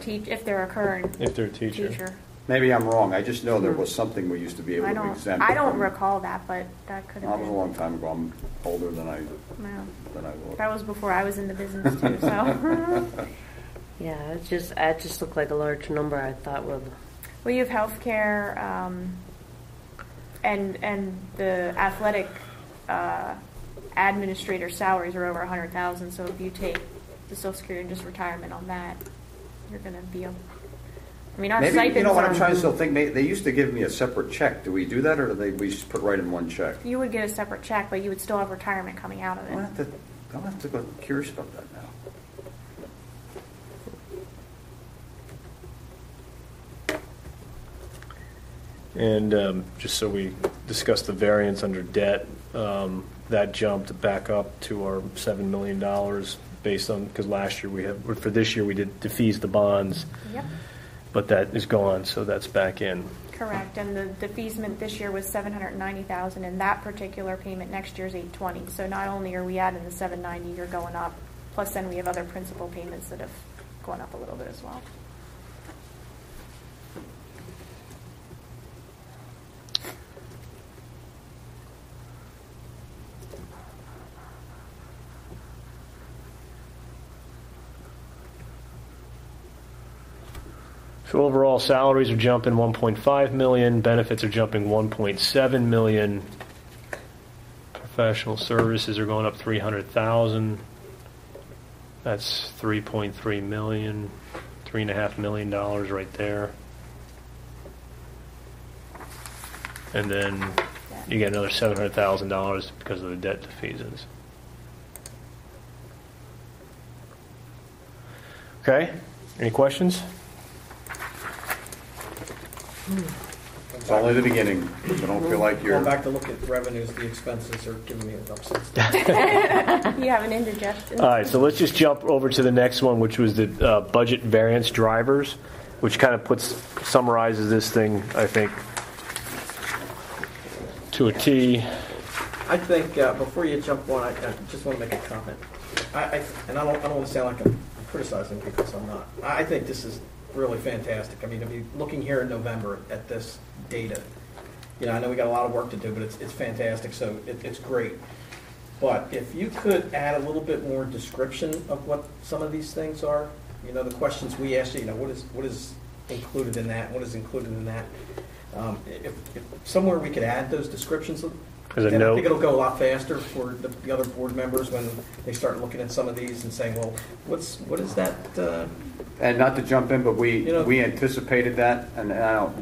current if they're a teacher. teacher. Maybe I'm wrong. I just know there was something we used to be able I to exempt. don't. I don't from- recall that, but that could have That was a been. long time ago. I'm older than I No, look. that was before I was in the business too. So. Yeah, it just looked like a large number. I thought, well, We have healthcare, and the athletic administrator salaries are over 100,000. So if you take the Social Security and just retirement on that, you're going to be. I mean, our Maybe, stipends you know what are. I'm trying to still think, they used to give me a separate check. Do we do that, or do we just put right in one check? You would get a separate check, but you would still have retirement coming out of it. I'll have to go curious about that now. And just so we discussed the variance under debt, that jumped back up to our $7 million based on, because last year for this year we did defease the bonds, Yep. but that is gone, so that's back in. Correct, and the defeasement this year was $790,000, and that particular payment next year is $820. So not only are we adding the $790, you're going up. Plus, then we have other principal payments that have gone up a little bit as well. So overall, salaries are jumping 1.5 million, benefits are jumping 1.7 million, professional services are going up 300,000. That's 3.3 million, $3.5 million right there. And then you get another $700,000 because of the debt defeasance. Okay, any questions? It's only the beginning, so don't feel like you're. Going back to look at revenues, the expenses are giving me an upset. You have an indigestion. All right, so let's just jump over to the next one, which was the budget variance drivers, which kind of summarizes this thing, I think, to a T. I think before you jump on, I just want to make a comment. I don't want to sound like I'm criticizing because I'm not. I think this is really fantastic. I mean, looking here in November at this data, I know we got a lot of work to do, but it's fantastic, so it's great. But if you could add a little bit more description of what some of these things are, the questions we asked you, what is included in that, what is included in that. If somewhere we could add those descriptions, As a then I note. think it'll go a lot faster for the other board members when they start looking at some of these and saying, well, what is that? And not to jump in, but we You know- we anticipated that, and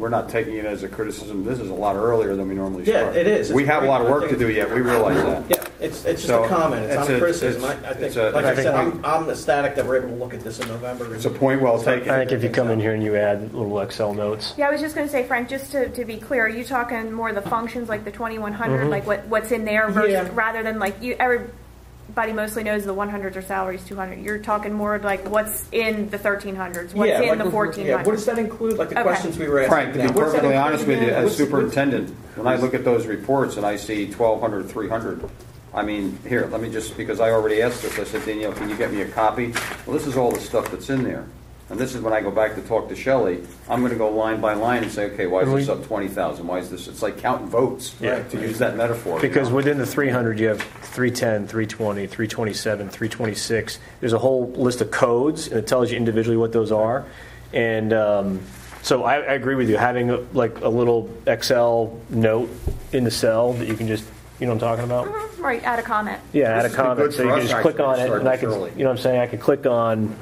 we're not taking it as a criticism. This is a lot earlier than we normally Yeah, start. it is. We It's have a great. lot of I work to think- do yet. We realize that. Yeah, it's just So, a comment. It's not a criticism. I think, it's a- like I said, I think- I'm ecstatic that we're able to look at this in November. It's a point well taken. I think if you come in here and you add little Excel notes. Yeah, I was just going to say, Frank, just to be clear, are you talking more the functions like the 2100, like what's in there, versus, Yeah. rather than like everybody mostly knows the 100s are salaries, 200. You're talking more like what's in the 1300s, what's in like, the 1400s. Yeah, what does that include? Like the Okay. questions we were asking. Frank, to be now. What does that perfectly include honest with you, again? as What's- superintendent, when I look at those reports and I see 1,200, 300, I mean, here, let me just, because I already asked this, I said, Danielle, can you get me a copy? Well, this is all the stuff that's in there. And this is when I go back to talk to Shelley, I'm going to go line by line and say, okay, why is this up 20,000? Why is this? It's like counting votes, Yeah. to use that metaphor. Because within the 300, you have 310, 320, 327, 326. There's a whole list of codes, and it tells you individually what those are. And so I agree with you. Having a little Excel note in the cell that you can just, you know what I'm talking about? Right, add a comment. Yeah, add a This has been comment. good So for you can us, just click actually, on it, starting and I can, early. you know what I'm saying? I can click on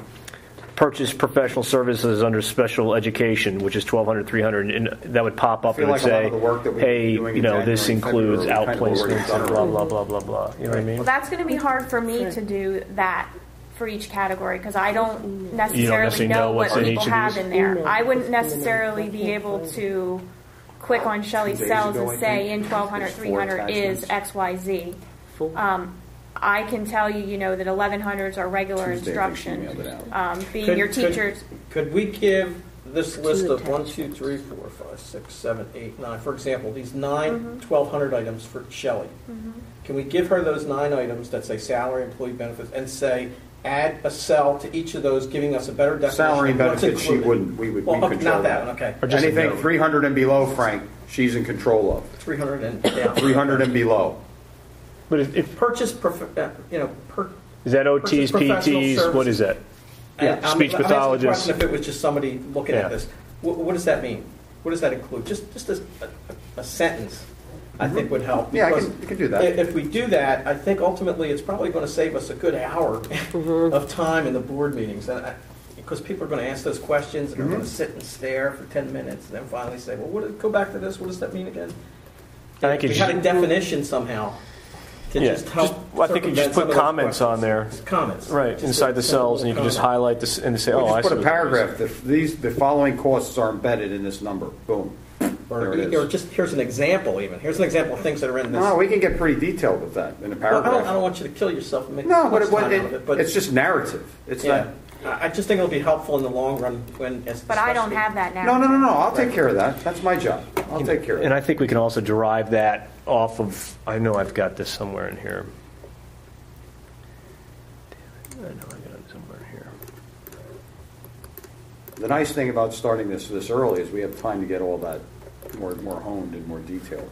purchase professional services under special education, which is 1,200, 300, and that would pop up I feel and would like a lot say, of the work that we've been hey, doing you in know, this January and includes February, kind of already outplacements done and blah, blah, blah, blah, blah. You know what I mean? Well, that's going to be hard for me to do that for each category because I don't necessarily know what what's in people each of have these? in there. Email. I wouldn't necessarily be able to click on Shelley's days cells ago, and I say think, in 1200, there's 4 300 is attachments. XYZ. Full. I can tell you, that 1100s are regular Tuesday, I think instruction. she mailed it out. Being your teachers. Could we give this list of 1, attachments. 2, 3, 4, 5, 6, 7, 8, 9, for example, these 9 1,200 items for Shelley? Can we give her those 9 items that say salary, employee benefits, and say, add a cell to each of those, giving us a better definition Salary of what's benefits, she included? wouldn't. We would Well, control not that one, okay. Or just a Anything note. 300 and below, Frank, she's in control of. 300 and down. 300 and below. But if Purchase, per, is that OTs, Purchase professional PTs, what is that? I'm Speech asking the pathologists. question if it was just somebody looking Yeah. at this. What does that mean? What does that include? Just a sentence, I think, would help. Yeah, because you can do that. If we do that, I think ultimately it's probably going to save us a good hour of time in the board meetings. Because people are going to ask those questions and they're going to sit and stare for 10 minutes and then finally say, well, go back to this. What does that mean again? I think If we you had a should- definition somehow to Yeah, just help. I think you just circumvent put some of those comments on questions. there. Just comments. Right, Just inside a the simple cells, and you can just comment. highlight this and say, We oh, I just see put a what that is. paragraph. The following costs are embedded in this number. Boom. There it Or is. just, here's an example even. Here's an example of things that are in this. No, we can get pretty detailed with that in a Well, paragraph. I don't want you to kill yourself and make No, too much but time out of it. But it's just narrative. It's yeah, not. I just think it'll be helpful in the long run But I don't have that now. No. I'll take care of that. That's my job. I'll take care of And it. I think we can also derive that off of, I know I've got this somewhere in here. I know I got it somewhere here. The nice thing about starting this early is we have time to get all that more honed and more detailed.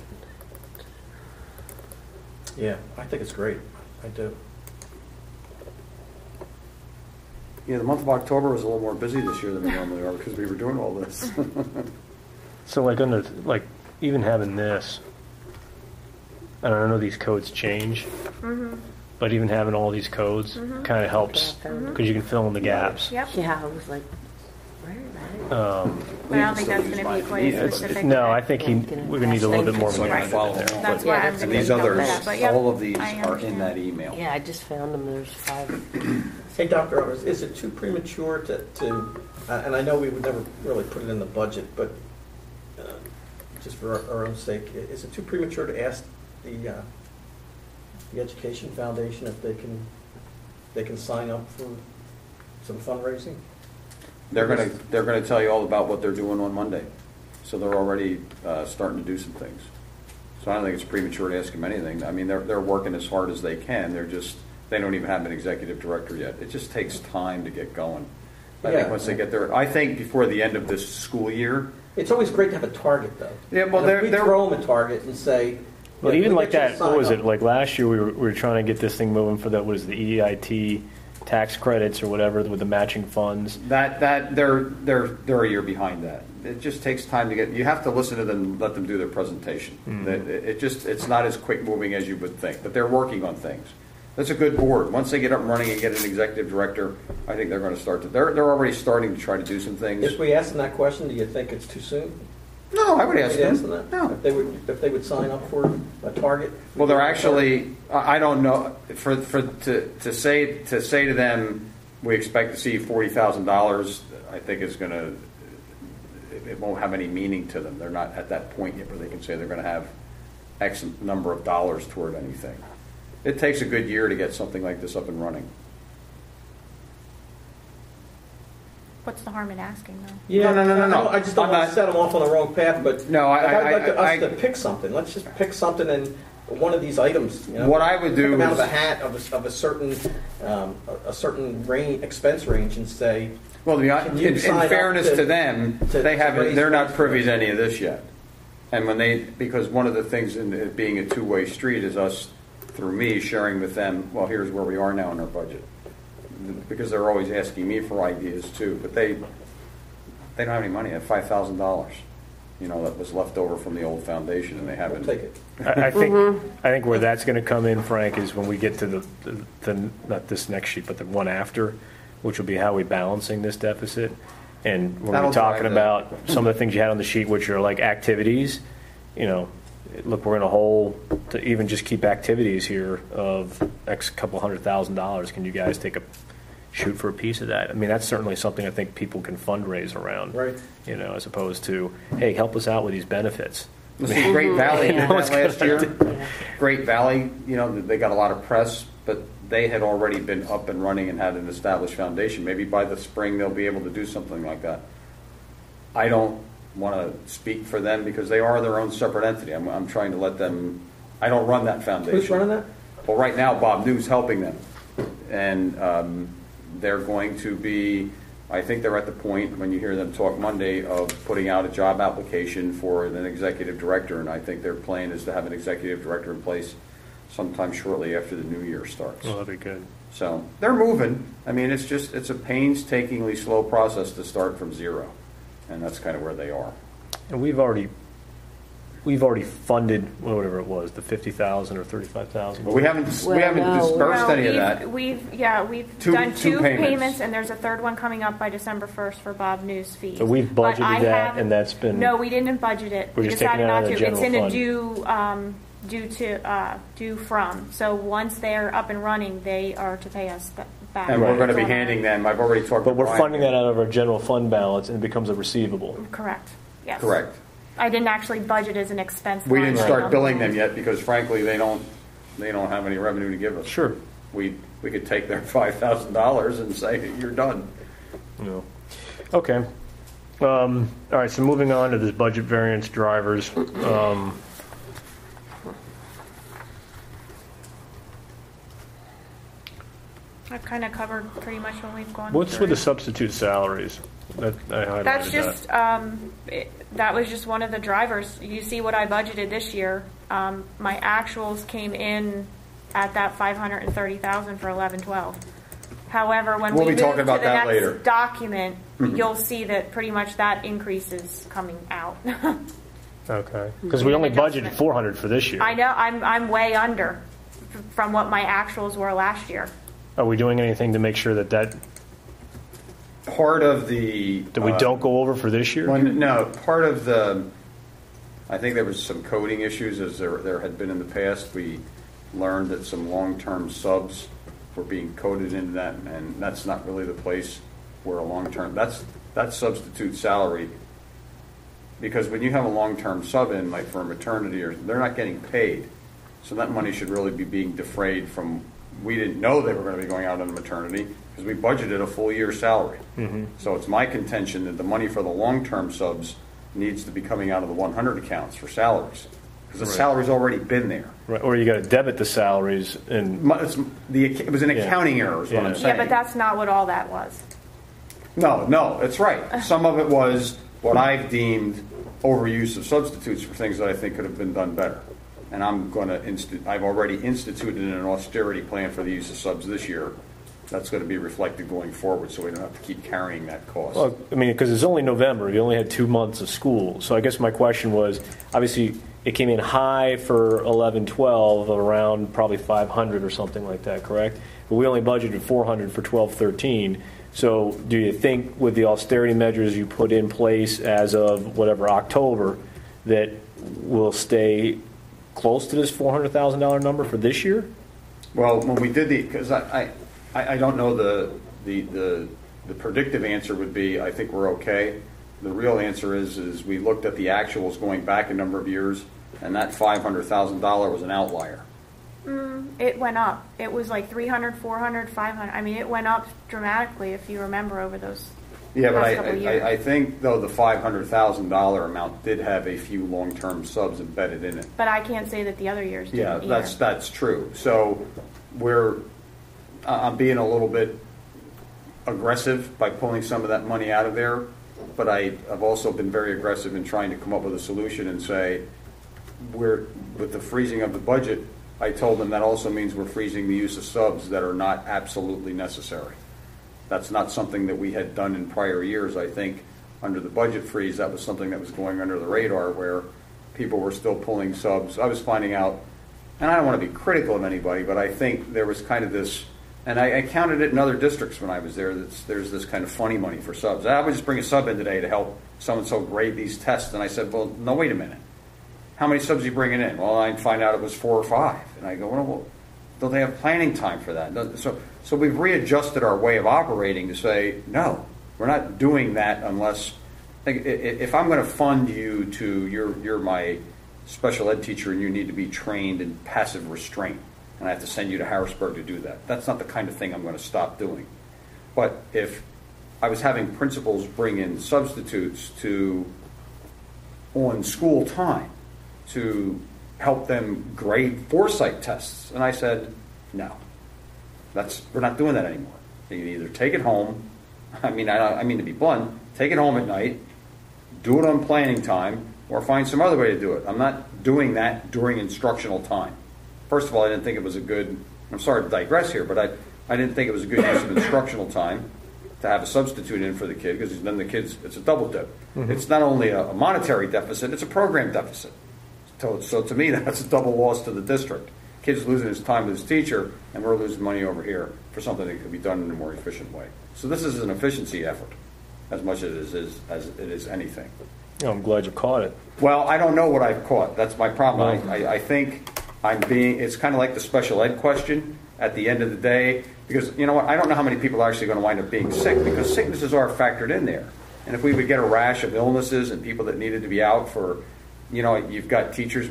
Yeah, I think it's great. I do. Yeah, the month of October was a little more busy this year than we normally are because we were doing all this. So like even having this, I don't know, these codes change, but even having all these codes kind of helps because you can fill in the gaps. Yep. Yeah, I was like, where is that? But I don't think that's going to be quite as specific. No, I think we're going to need a little bit more of a Right. follow there. along. That's Yeah, why I'm that's going And to these help with others, that. But yep, all of these I are in understand. that email. Yeah, I just found them. There's 5. Hey, Dr. Otters, is it too premature to and I know we would never really put it in the budget, but just for our own sake, is it too premature to ask the Education Foundation if they can sign up for some fundraising? They're gonna tell you all about what they're doing on Monday. So they're already starting to do some things. So I don't think it's premature to ask them anything. I mean, they're working as hard as they can. They don't even have an executive director yet. It just takes time to get going. I think Yeah. once they get there, I think before the end of this school year, It's always great to have a target, though. Yeah, well, And if we they're- throw them a target and say. But yeah, even we like get you to that, sign what was up. it? Like last year, we were trying to get this thing moving for the EIT tax credits or whatever with the matching funds. That they're a year behind that. It just takes time to get. You have to listen to them, and let them do their presentation. It's not as quick moving as you would think, but they're working on things. That's a good board. Once they get up and running and get an executive director, I think they're going to start to. They're already starting to try to do some things. If we ask them that question, do you think it's too soon? No, I would ask We'd them. that? No. If they would sign up for a target? Well, they're actually. I don't know. To say to them, we expect to see $40,000. I think is going to. It won't have any meaning to them. They're not at that point yet where they can say they're going to have X number of dollars toward anything. It takes a good year to get something like this up and running. What's the harm in asking, though? Yeah, No. I just don't I'm want not- to set them off on the wrong path, but No, I'd like I- us to pick something. Let's just pick something and one of these items. You know, What I would pick do them out is- of a hat of a certain range, expense range, and say, Well, Can you in sign up fairness to- to them, to they haven't. raise They're not funds privy for to this? any of this yet. And because one of the things in it being a two-way street is us, through me, sharing with them. Well, here's where we are now in our budget, because they're always asking me for ideas too. But they don't have any money. They have $5,000. That was left over from the old foundation, and they we'll haven't. take it. I think where that's going to come in, Frank, is when we get to the not this next sheet, but the one after, which will be how we balancing this deficit. And we're That'll talking drive about some of the things you had on the sheet, which are like activities. Look, we're in a hole to even just keep activities here of X couple $100,000. Can you guys take a shoot for a piece of that? I mean, that's certainly something I think people can fundraise around. Right. As opposed to, hey, help us out with these benefits. See, Great Valley did No one's that last gonna year. Great Valley, they got a lot of press, but they had already been up and running and had an established foundation. Maybe by the spring they'll be able to do something like that. I don't want to speak for them because they are their own separate entity. I'm trying to let them. I don't run that foundation. Who's running that? Well, right now Bob New's helping them, and they're going to be. I think they're at the point when you hear them talk Monday of putting out a job application for an executive director, and I think their plan is to have an executive director in place sometime shortly after the new year starts. Well, that'd be good. So they're moving. I mean, it's a painstakingly slow process to start from zero, and that's kind of where they are. And we've already funded whatever it was, the 50,000 or 35,000. But we haven't Well, no, dispersed any of that. We've Two done two payments. payments, and there's a third one coming up by December 1st for Bob News fees. So we've But budgeted I that, haven't- and that's been. No, we didn't budget it. We're We just decided taking it out not of to. the It's in a general due from. So once they're up and running, they are to pay us back. And we're going to be It's on our- handing them. I've already talked. But to we're Brian. funding that out of our general fund balance, and it becomes a receivable. Correct. Yes. Correct. I didn't actually budget as an expense. We line didn't item start on billing the them yet because, frankly, they don't have any revenue to give us. Sure. We could take their $5,000 and say you're done. No. Okay. All right. So moving on to this budget variance drivers. I've kind of covered pretty much when we've gone. What's through with the it. substitute salaries? I highlighted That's just that. that was just one of the drivers. You see what I budgeted this year. My actuals came in at that 530,000 for 11-12. However, when We'll we be move talking about to the that next later. document, you'll see that pretty much that increase is coming out. Okay. Because we only budgeted Adjustment. 400 for this year. I know I'm way under from what my actuals were last year. Are we doing anything to make sure that Part of the we don't go over for this year? No, part of the. I think there was some coding issues as there had been in the past. We learned that some long-term subs were being coded into that, and that's not really the place where a long-term. That's substitute salary. Because when you have a long-term sub in, like for a maternity, or they're not getting paid, so that money should really be being defrayed from. We didn't know they were going to be going out on maternity because we budgeted a full year's salary. Mm-hmm. So it's my contention that the money for the long-term subs needs to be coming out of the 100 accounts for salaries because the Right. salary's already been there. Right. Or you got to debit the salaries and It was an Yeah. accounting error is what I'm Yeah. saying. Yeah, but that's not what all that was. No, it's right. Some of it was what I've deemed overuse of substitutes for things that I think could have been done better. And I've already instituted an austerity plan for the use of subs this year. That's going to be reflected going forward, so we don't have to keep carrying that cost. Well, I mean, because it's only November. You only had 2 months of school. So I guess my question was, obviously, it came in high for 11-12, around probably 500 or something like that, correct? But we only budgeted 400 for 12-13. So do you think with the austerity measures you put in place as of whatever October that we'll stay close to this $400,000 number for this year? Well, when we did because I don't know the predictive answer would be I think we're okay. The real answer is we looked at the actuals going back a number of years, and that $500,000 was an outlier. It went up. It was like 300, 400, 500. I mean, it went up dramatically if you remember over those past couple years. I think, though, the $500,000 amount did have a few long-term subs embedded in it. But I can't say that the other years didn't either. That's true. So I'm being a little bit aggressive by pulling some of that money out of there, but I've also been very aggressive in trying to come up with a solution and say, with the freezing of the budget, I told them that also means we're freezing the use of subs that are not absolutely necessary. That's not something that we had done in prior years. I think under the budget freeze, that was something that was going under the radar where people were still pulling subs. I was finding out, and I don't want to be critical of anybody, but I think there was kind of this, and I counted it in other districts when I was there, there's this kind of funny money for subs. I would just bring a sub in today to help so-and-so grade these tests, and I said, well, no, wait a minute. How many subs are you bringing in? Well, I find out it was 4 or 5. And I go, well, don't they have planning time for that? So we've readjusted our way of operating to say, no, we're not doing that unless, if I'm going to fund you to, you're my special ed teacher and you need to be trained in passive restraint, and I have to send you to Harrisburg to do that. That's not the kind of thing I'm going to stop doing. But if I was having principals bring in substitutes on school time to help them grade foresight tests, and I said, no, we're not doing that anymore. You can either take it home, I mean to be blunt, take it home at night, do it on planning time, or find some other way to do it. I'm not doing that during instructional time. First of all, I didn't think it was I'm sorry to digress here, but I didn't think it was a good use of instructional time to have a substitute in for the kid, because then the kids, it's a double dip. Mm-hmm. It's not only a monetary deficit, it's a program deficit. So to me, that's a double loss to the district. Kid's losing his time with his teacher, and we're losing money over here for something that could be done in a more efficient way. So this is an efficiency effort as much as it is anything. Oh, I'm glad you caught it. Well, I don't know what I've caught. That's my problem. I think it's kind of like the special ed question at the end of the day, because you know what? I don't know how many people are actually going to wind up being sick, because sicknesses are factored in there. And if we would get a rash of illnesses and people that needed to be out for, you've got teachers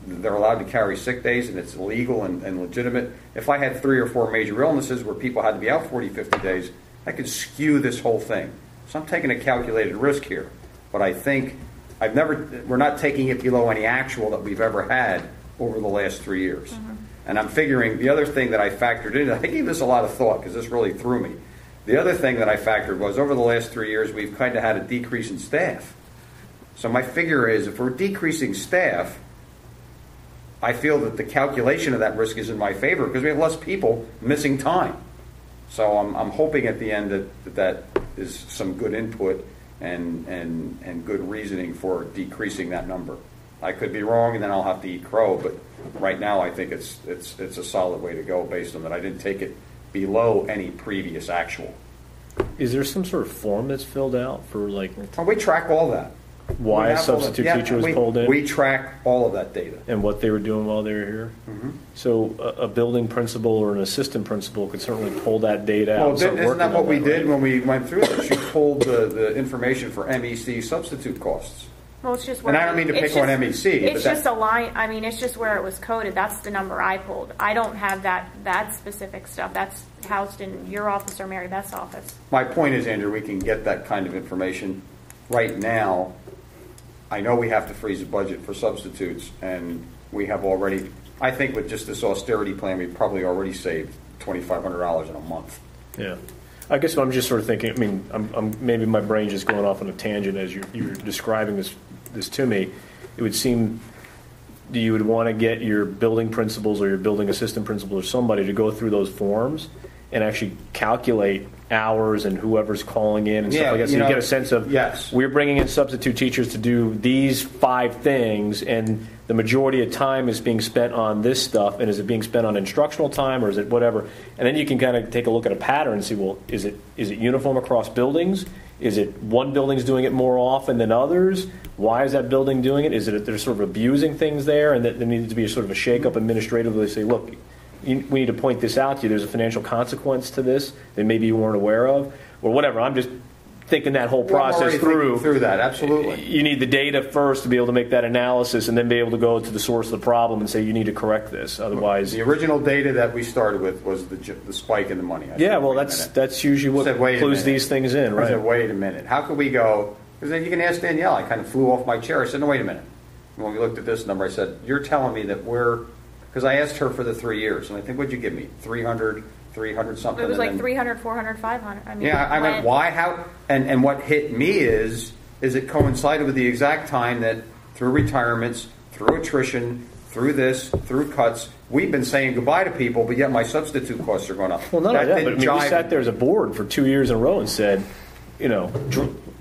they're allowed to carry sick days and it's legal and legitimate. If I had 3 or 4 major illnesses where people had to be out 40, 50 days, that could skew this whole thing. So I'm taking a calculated risk here. But I think we're not taking it below any actual that we've ever had over the last 3 years. Mm-hmm. And I'm figuring the other thing that I factored in, I gave this a lot of thought because this really threw me. The other thing that I factored was over the last 3 years, we've kind of had a decrease in staff. So my figure is if we're decreasing staff, I feel that the calculation of that risk is in my favor because we have less people missing time. So I'm hoping at the end that is some good input and good reasoning for decreasing that number. I could be wrong, and then I'll have to eat crow. But right now, I think it's a solid way to go based on that. I didn't take it below any previous actual. Is there some sort of form that's filled out for we track all that. Why a substitute teacher was pulled in? We track all of that data. And what they were doing while they were here? Mm-hmm. So a building principal or an assistant principal could certainly pull that data out. Well, isn't that what we did when we went through this? She pulled the information for MEC substitute costs. Well, it's just and I don't mean to pick on MEC. It's just a line. I mean, it's just where it was coded. That's the number I pulled. I don't have that specific stuff. That's housed in your office or Mary Beth's office. My point is, Andrew, we can get that kind of information right now. I know we have to freeze a budget for substitutes, and we have already, I think with just this austerity plan, we've probably already saved $2,500 in a month. Yeah. I guess I'm just sort of thinking, I mean, maybe my brain's just going off on a tangent as you're describing this to me. It would seem you would want to get your building principals or your building assistant principal or somebody to go through those forms and actually calculate hours and whoever's calling in and stuff like that. So you get a sense of, yes, we're bringing in substitute teachers to do these 5 things, and the majority of time is being spent on this stuff, and is it being spent on instructional time or is it whatever? And then you can kind of take a look at a pattern and see, well, is it uniform across buildings? Is it one building's doing it more often than others? Why is that building doing it? Is it they're sort of abusing things there, and that there needs to be a sort of a shake-up administratively? Say, look, we need to point this out to you. There's a financial consequence to this that maybe you weren't aware of, or whatever. I'm just thinking that whole process through that. Absolutely. You need the data first to be able to make that analysis, and then be able to go to the source of the problem and say you need to correct this. Otherwise, the original data that we started with was the spike in the money. Yeah, well, that's usually what clues these things in, right? I said, wait a minute. How could we go? Because then you can ask Danielle. I kind of flew off my chair. I said, no, wait a minute. When we looked at this number, I said, you're telling me that because I asked her for the 3 years, and I think, what'd you give me? 300 something. It was like 300, 400, 500. I mean, yeah, I went, why, how? And what hit me is it coincided with the exact time that through retirements, through attrition, through this, through cuts, we've been saying goodbye to people, but yet my substitute costs are going up. Well, none of that, but I mean, we sat there as a board for 2 years in a row and said,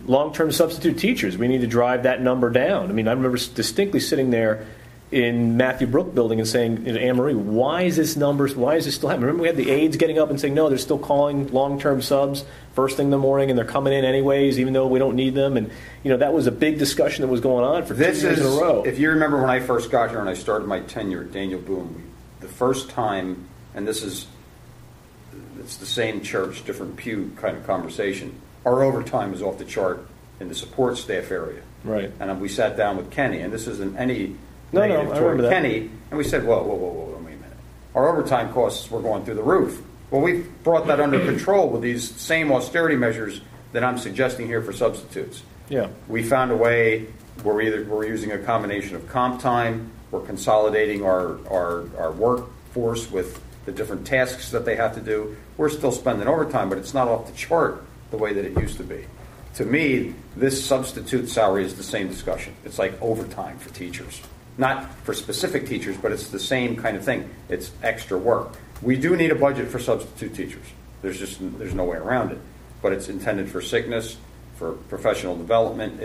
long-term substitute teachers, we need to drive that number down. I mean, I remember distinctly sitting there in Matthew Brook building and saying, Anne Marie, why is this still happening? Remember we had the aides getting up and saying, no, they're still calling long-term subs first thing in the morning, and they're coming in anyways, even though we don't need them. And, that was a big discussion that was going on for 2 years in a row. If you remember when I first got here and I started my tenure at Daniel Boone, the first time, and it's the same church, different pew kind of conversation, our overtime was off the chart in the support staff area. Right. And we sat down with Kenny, and this isn't any... No, I remember that. Kenny, and we said, whoa, wait a minute. Our overtime costs were going through the roof. Well, we've brought that under control with these same austerity measures that I'm suggesting here for substitutes. Yeah. We found a way where we're using a combination of comp time, we're consolidating our workforce with the different tasks that they have to do. We're still spending overtime, but it's not off the chart the way that it used to be. To me, this substitute salary is the same discussion. It's like overtime for teachers. Not for specific teachers, but it's the same kind of thing. It's extra work. We do need a budget for substitute teachers. There's no way around it. But it's intended for sickness, for professional development.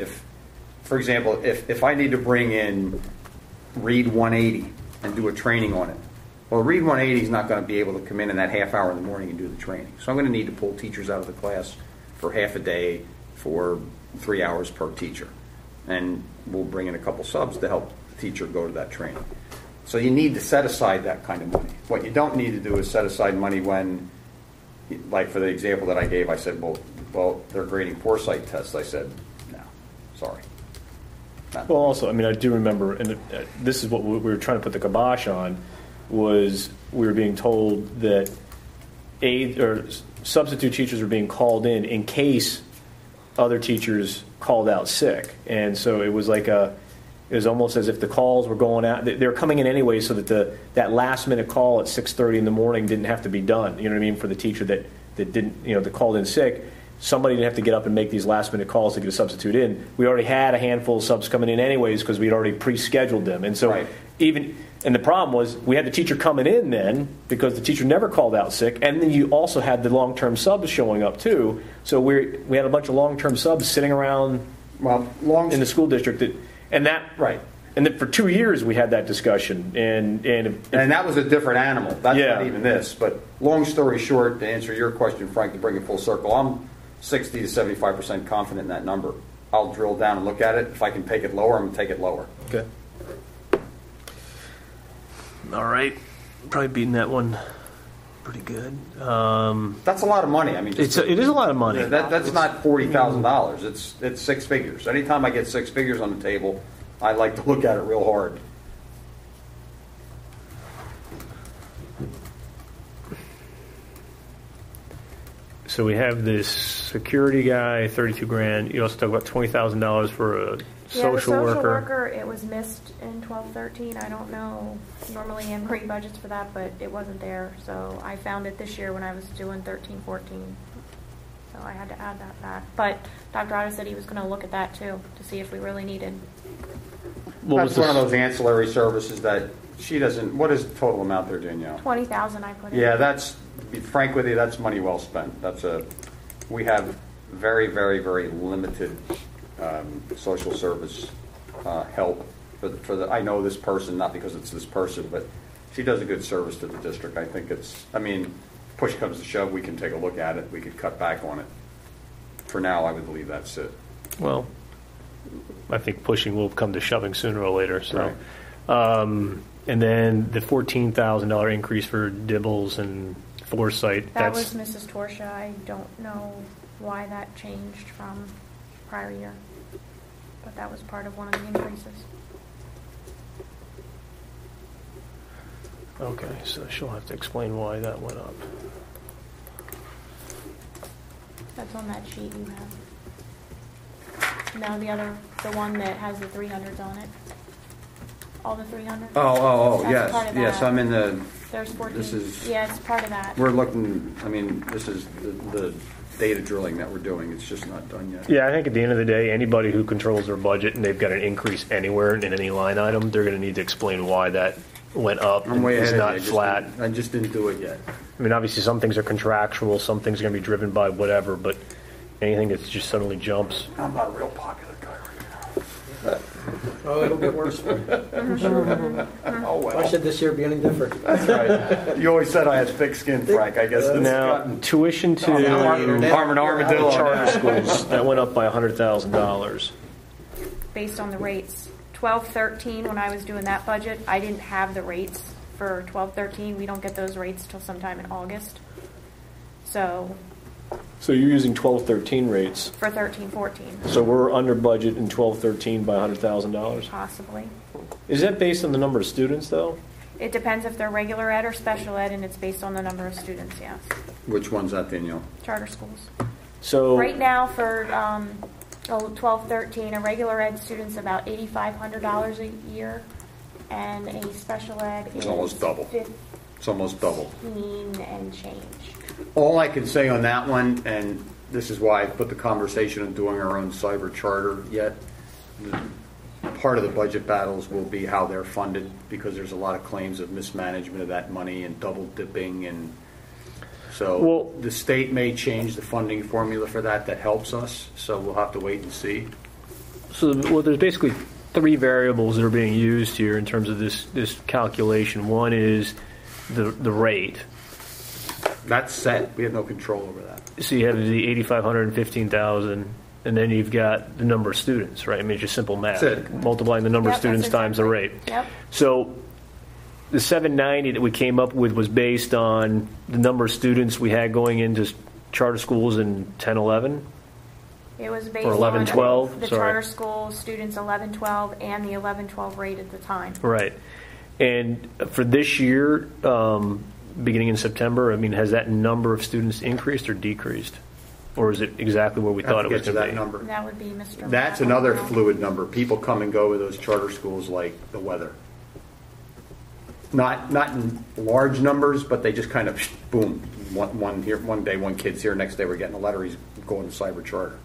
For example, if I need to bring in Read 180 and do a training on it, well, Read 180 is not going to be able to come in that half hour in the morning and do the training. So I'm going to need to pull teachers out of the class for half a day for 3 hours per teacher. And we'll bring in a couple subs to help teacher go to that training. So you need to set aside that kind of money. What you don't need to do is set aside money when, like for the example that I gave, I said, well, they're grading foresight tests. I said, no, sorry. Well, also, I mean, I do remember, and this is what we were trying to put the kibosh on, was we were being told that substitute teachers were being called in case other teachers called out sick. And so it was like it was almost as if the calls were going out. They were coming in anyway, so that that last minute call at 6:30 in the morning didn't have to be done. You know what I mean? For the teacher that didn't, that called in sick, somebody didn't have to get up and make these last minute calls to get a substitute in. We already had a handful of subs coming in anyways because we'd already pre-scheduled them. And so and the problem was we had the teacher coming in then because the teacher never called out sick, and then you also had the long-term subs showing up too. So we had a bunch of long-term subs sitting around in the school district And then for 2 years we had that discussion, and that was a different animal. That's not even this. But long story short, to answer your question, Frank, to bring it full circle, I'm 60 to 75% confident in that number. I'll drill down and look at it. If I can take it lower, I'm going to take it lower. Okay. All right. Probably beating that one pretty good. That's a lot of money. I mean, it is a lot of money. That's not $40,000. It's six figures. Anytime I get six figures on the table, I like to look at it real hard. So we have this security guy, $32,000. You also talk about $20,000 for a social worker. It was missed in 12-13. I don't know. Normally Anne Marie budgets for that, but it wasn't there. So I found it this year when I was doing 13-14. so I had to add that back. But Dr. Otto said he was going to look at that too, to see if we really needed. That's one of those ancillary services that she doesn't, what is the total amount there, Danielle? 20,000 I put in. Yeah, that's, be frank with you, that's money well spent. We have very, very, very limited social service help for the, I know this person, not because it's this person, but she does a good service to the district. I think push comes to shove, we can take a look at it. We could cut back on it. For now, I would believe that's it. Well, I think pushing will come to shoving sooner or later. So, Right. And then the $14,000 increase for Dibbles and Foresight. That was Mrs. Torsha. I don't know why that changed from prior year, but that was part of one of the increases. Okay, so she'll have to explain why that went up. That's on that sheet you have. No, the one that has the 300s on it. All the 300s. Oh, That's yes, part of yes, that. I'm in the, There's 14. this is- Yeah, it's part of that. we're looking, this is the data drilling that we're doing. It's just not done yet. Yeah, I think at the end of the day, anybody who controls their budget and they've got an increase anywhere in any line item, they're going to need to explain why that went up I'm and way is ahead not of you. flat. I just didn't do it yet. I mean, obviously, some things are contractual, some things are going to be driven by whatever, but anything that just suddenly jumps. I'm not a real popular guy right now. Oh, it'll get worse for you. I'm sure. Oh, Why well. should this year be any different? That's right. You always said I had thick skin, Frank. I guess this Now, gotten tuition to Armored Armadillo. charter schools, that went up by $100,000. Based on the rates. 12-13, when I was doing that budget, I didn't have the rates for 12-13. We don't get those rates till sometime in August. So So you're using 12-13 rates. for 13-14, So we're under budget in 12-13 by $100,000. possibly. Is that based on the number of students, though? It depends if they're regular ed or special ed, and it's based on the number of students, yes. Which one's that, Danielle? Charter schools. So Right now for 12-13, a regular ed student's about $8,500 a year, and a special ed It's is almost double. 15 It's almost double. and change. All I can say on that one, and this is why I put the conversation of doing our own cyber charter yet, part of the budget battles will be how they're funded, because there's a lot of claims of mismanagement of that money and double dipping, and so Well- the state may change the funding formula for that helps us, so we'll have to wait and see. well, there's basically three variables that are being used here in terms of this calculation. One is the rate. That's set. We have no control over that. So you have the 8,500 and 15,000, and then you've got the number of students, right? I mean, it's just simple math. That's it. Multiplying the number of Yep, students that's times the rate. exactly- Yep. So the 790 that we came up with was based on the number of students we had going into charter schools in 10-11? It was based Or 11-12, on the sorry. charter school students 11-12 and the 11-12 rate at the time. Right. And for this year, beginning in September, I mean, has that number of students increased or decreased? Or is it exactly where we thought it was Get to going to that be? number. That would be Mr. That's Macklemore. another fluid number. People come and go with those charter schools like the weather. Not in large numbers, but they just kind of boom. One here, one day one kid's here, next day we're getting a letter he's going to cyber charter,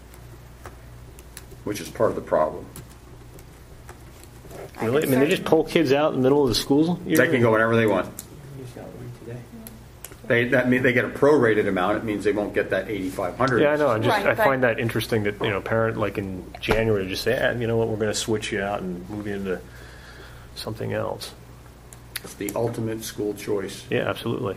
which is part of the problem. Really? I mean, they just pull kids out in the middle of the school year? They can go whenever they want. They get a prorated amount. It means they won't get that 8,500. Yeah, I know. Right, I but- find that interesting that, a parent like in January just say, you know what, we're going to switch you out and move you into something else. It's the ultimate school choice. Yeah, absolutely.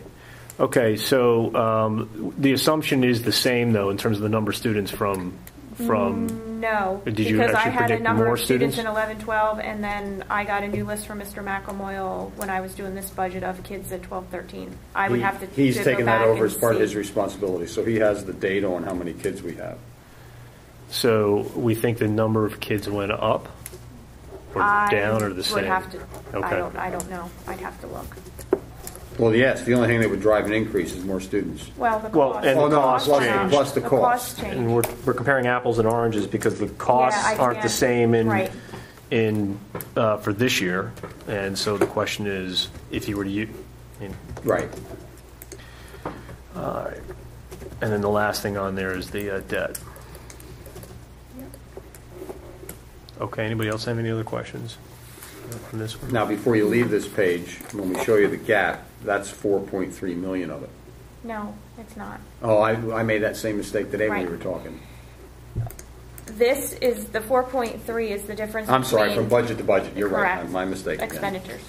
Okay, so the assumption is the same, though, in terms of the number of students from No, Did you because I actually had a predict number more of students students? in 11-12, and then I got a new list from Mr. McElmoyle when I was doing this budget of kids at 12-13. I would have to He's to taken go that back over and as part of see. his responsibility, so he has the data on how many kids we have. So we think the number of kids went up or down or the same? Would have to. Okay. I don't know. I'd have to look. Well, yes, the only thing that would drive an increase is more students. Well, the Well, cost. and the Oh, no, cost plus change. plus the cost. cost change. And we're comparing apples and oranges because the costs I aren't the can't- same right. for this year. And so the question is, if you were to use, Right. all right. And then the last thing on there is the debt. Okay, anybody else have any other questions on this one? Now, before you leave this page, when we show you the gap, that's 4.3 million of it. No, it's not. Oh, I made that same mistake today when we Right. were talking. This is, the 4.3 is the difference I'm sorry, between from budget to budget, you're right, Correct. my mistake again. expenditures.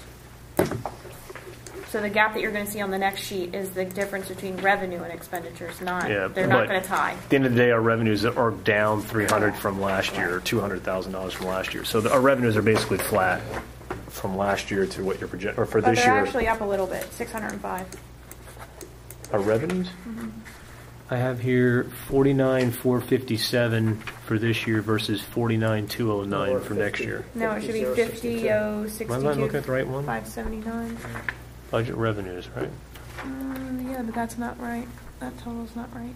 So the gap that you're going to see on the next sheet is the difference between revenue and expenditures, not, Yeah, they're not but going to tie. At the end of the day, our revenues are down 300 from last year, or $200,000 from last year. So our revenues are basically flat from last year to what you're projecting, or for But this they're year. actually up a little bit, 605. Our revenues? I have here 49,457 for this year versus 49,209 Or for next 50. year. No, it should be 50,062. Am I looking at the right one? 579. Budget revenues, right? Yeah, but that's not right. That total's not right.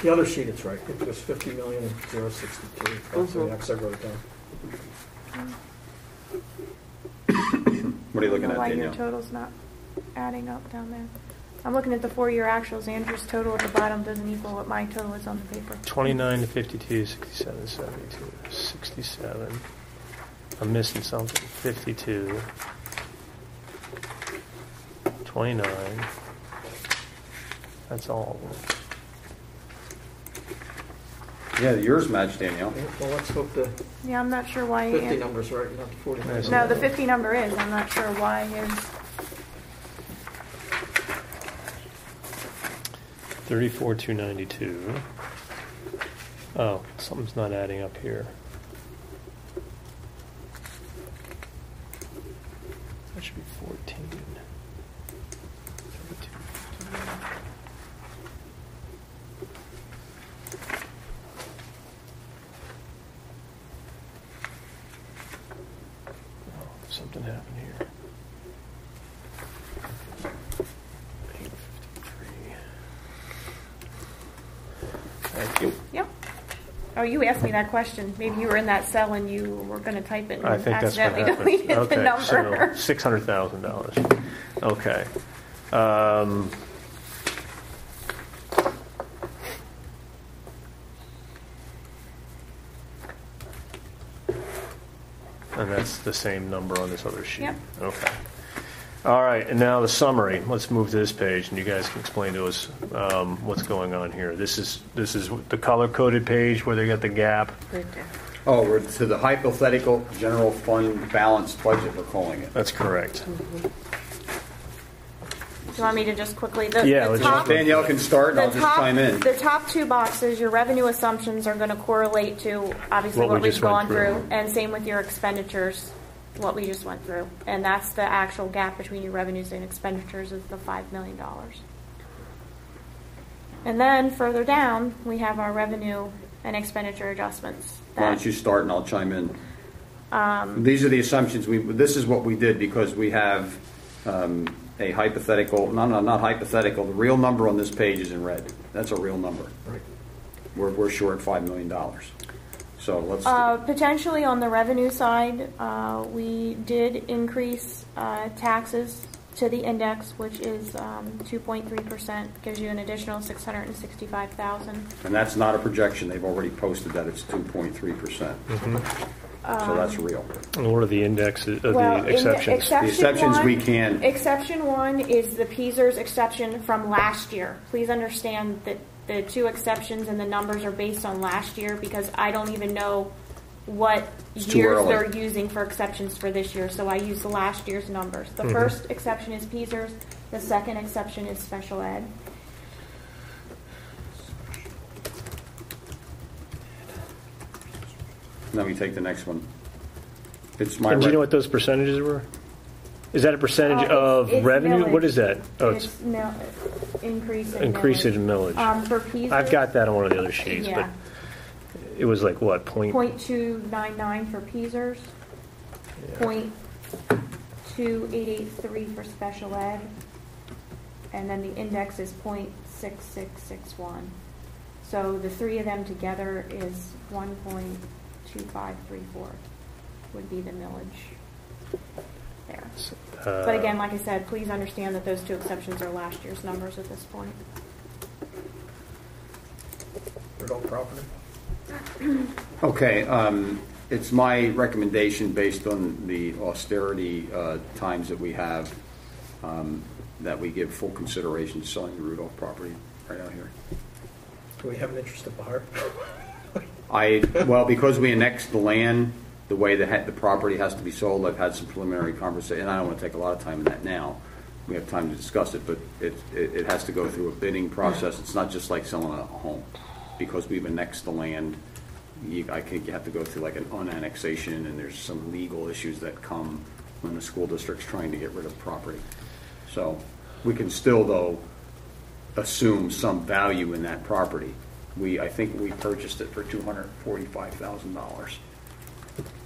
The other sheet, it's right. It was 50,062. That's the next I wrote it down. What are you I looking don't know at, why your Danielle? total's not adding up down there. I'm looking at the 4-year actuals. Andrew's total at the bottom doesn't equal what my total is on the paper. 29 to 52, 67, 72, 67. I'm missing something. 52. 29. That's all of them. Yeah, yours match, Danielle. Well, let's hope the Yeah, I'm not sure why. 50 number's right, not the 40. Yes. No, the 50 number is. I'm not sure why his. 34,292. Oh, something's not adding up here. That should be 14. 32. Oh, something happened here. 853. Thank you. Yep. Oh, you asked me that question. Maybe you were in that cell and you were going to type it and I think that's what accidentally happened. deleted the number. So $600,000. Okay. And that's the same number on this other sheet. Yep. Okay. All right, and now the summary. Let's move to this page, and you guys can explain to us what's going on here. This is the color-coded page where they got the gap. Right there. Oh, we're to the hypothetical general fund balanced budget, we're calling it. That's correct. Do you want me to just quickly? Yeah, the let's top, Danielle can start, and I'll just chime in. The top two boxes, your revenue assumptions are going to correlate to obviously What we what we've just went gone through. through, and same with your expenditures, what we just went through. And that's the actual gap between your revenues and expenditures is the $5 million. And then further down, we have our revenue and expenditure adjustments. Why don't you start and I'll chime in? These are the assumptions. This is what we did because we have a hypothetical, not hypothetical, the real number on this page is in red. That's a real number. Right. We're short $5 million. So let's, Potentially on the revenue side, we did increase taxes to the index, which is 2.3%, gives you an additional $665,000. and that's not a projection. They've already posted that it's 2.3%. So that's real. And what are the indexes, Well, the exceptions? The exceptions we can. Exception one is the PSERS exception from last year. Please understand that the two exceptions and the numbers are based on last year because I don't even know what It's too years early. they're using for exceptions for this year, so I use the last year's numbers. The first exception is PSERS, the second exception is special ed. Let me take the next one. It's my. And do you know what those percentages were? Is that a percentage It's- of it's revenue? millage. What is that? Oh, It's increase in increase millage. in millage. For PSERS. I've got that on one of the other sheets, but Yeah. it was like what, point? 0.299 for PSERS, 0.2883 for special ed, and then the index is 0.6661. So the three of them together is 1.2534 would be the millage there. But again, like I said, please understand that those two exceptions are last year's numbers at this point. Rudolph property? Okay, it's my recommendation based on the austerity times that we have, that we give full consideration to selling the Rudolph property right out here. Do we have an interested buyer? Well, because we annexed the land, the way the property has to be sold, I've had some preliminary conversation, and I don't want to take a lot of time in that now. We have time to discuss it, but it has to go through a bidding process. It's not just like selling a home. Because we've annexed the land, I think you have to go through like an unannexation, and there's some legal issues that come when the school district's trying to get rid of property. So we can still, though, assume some value in that property. I think we purchased it for $245,000.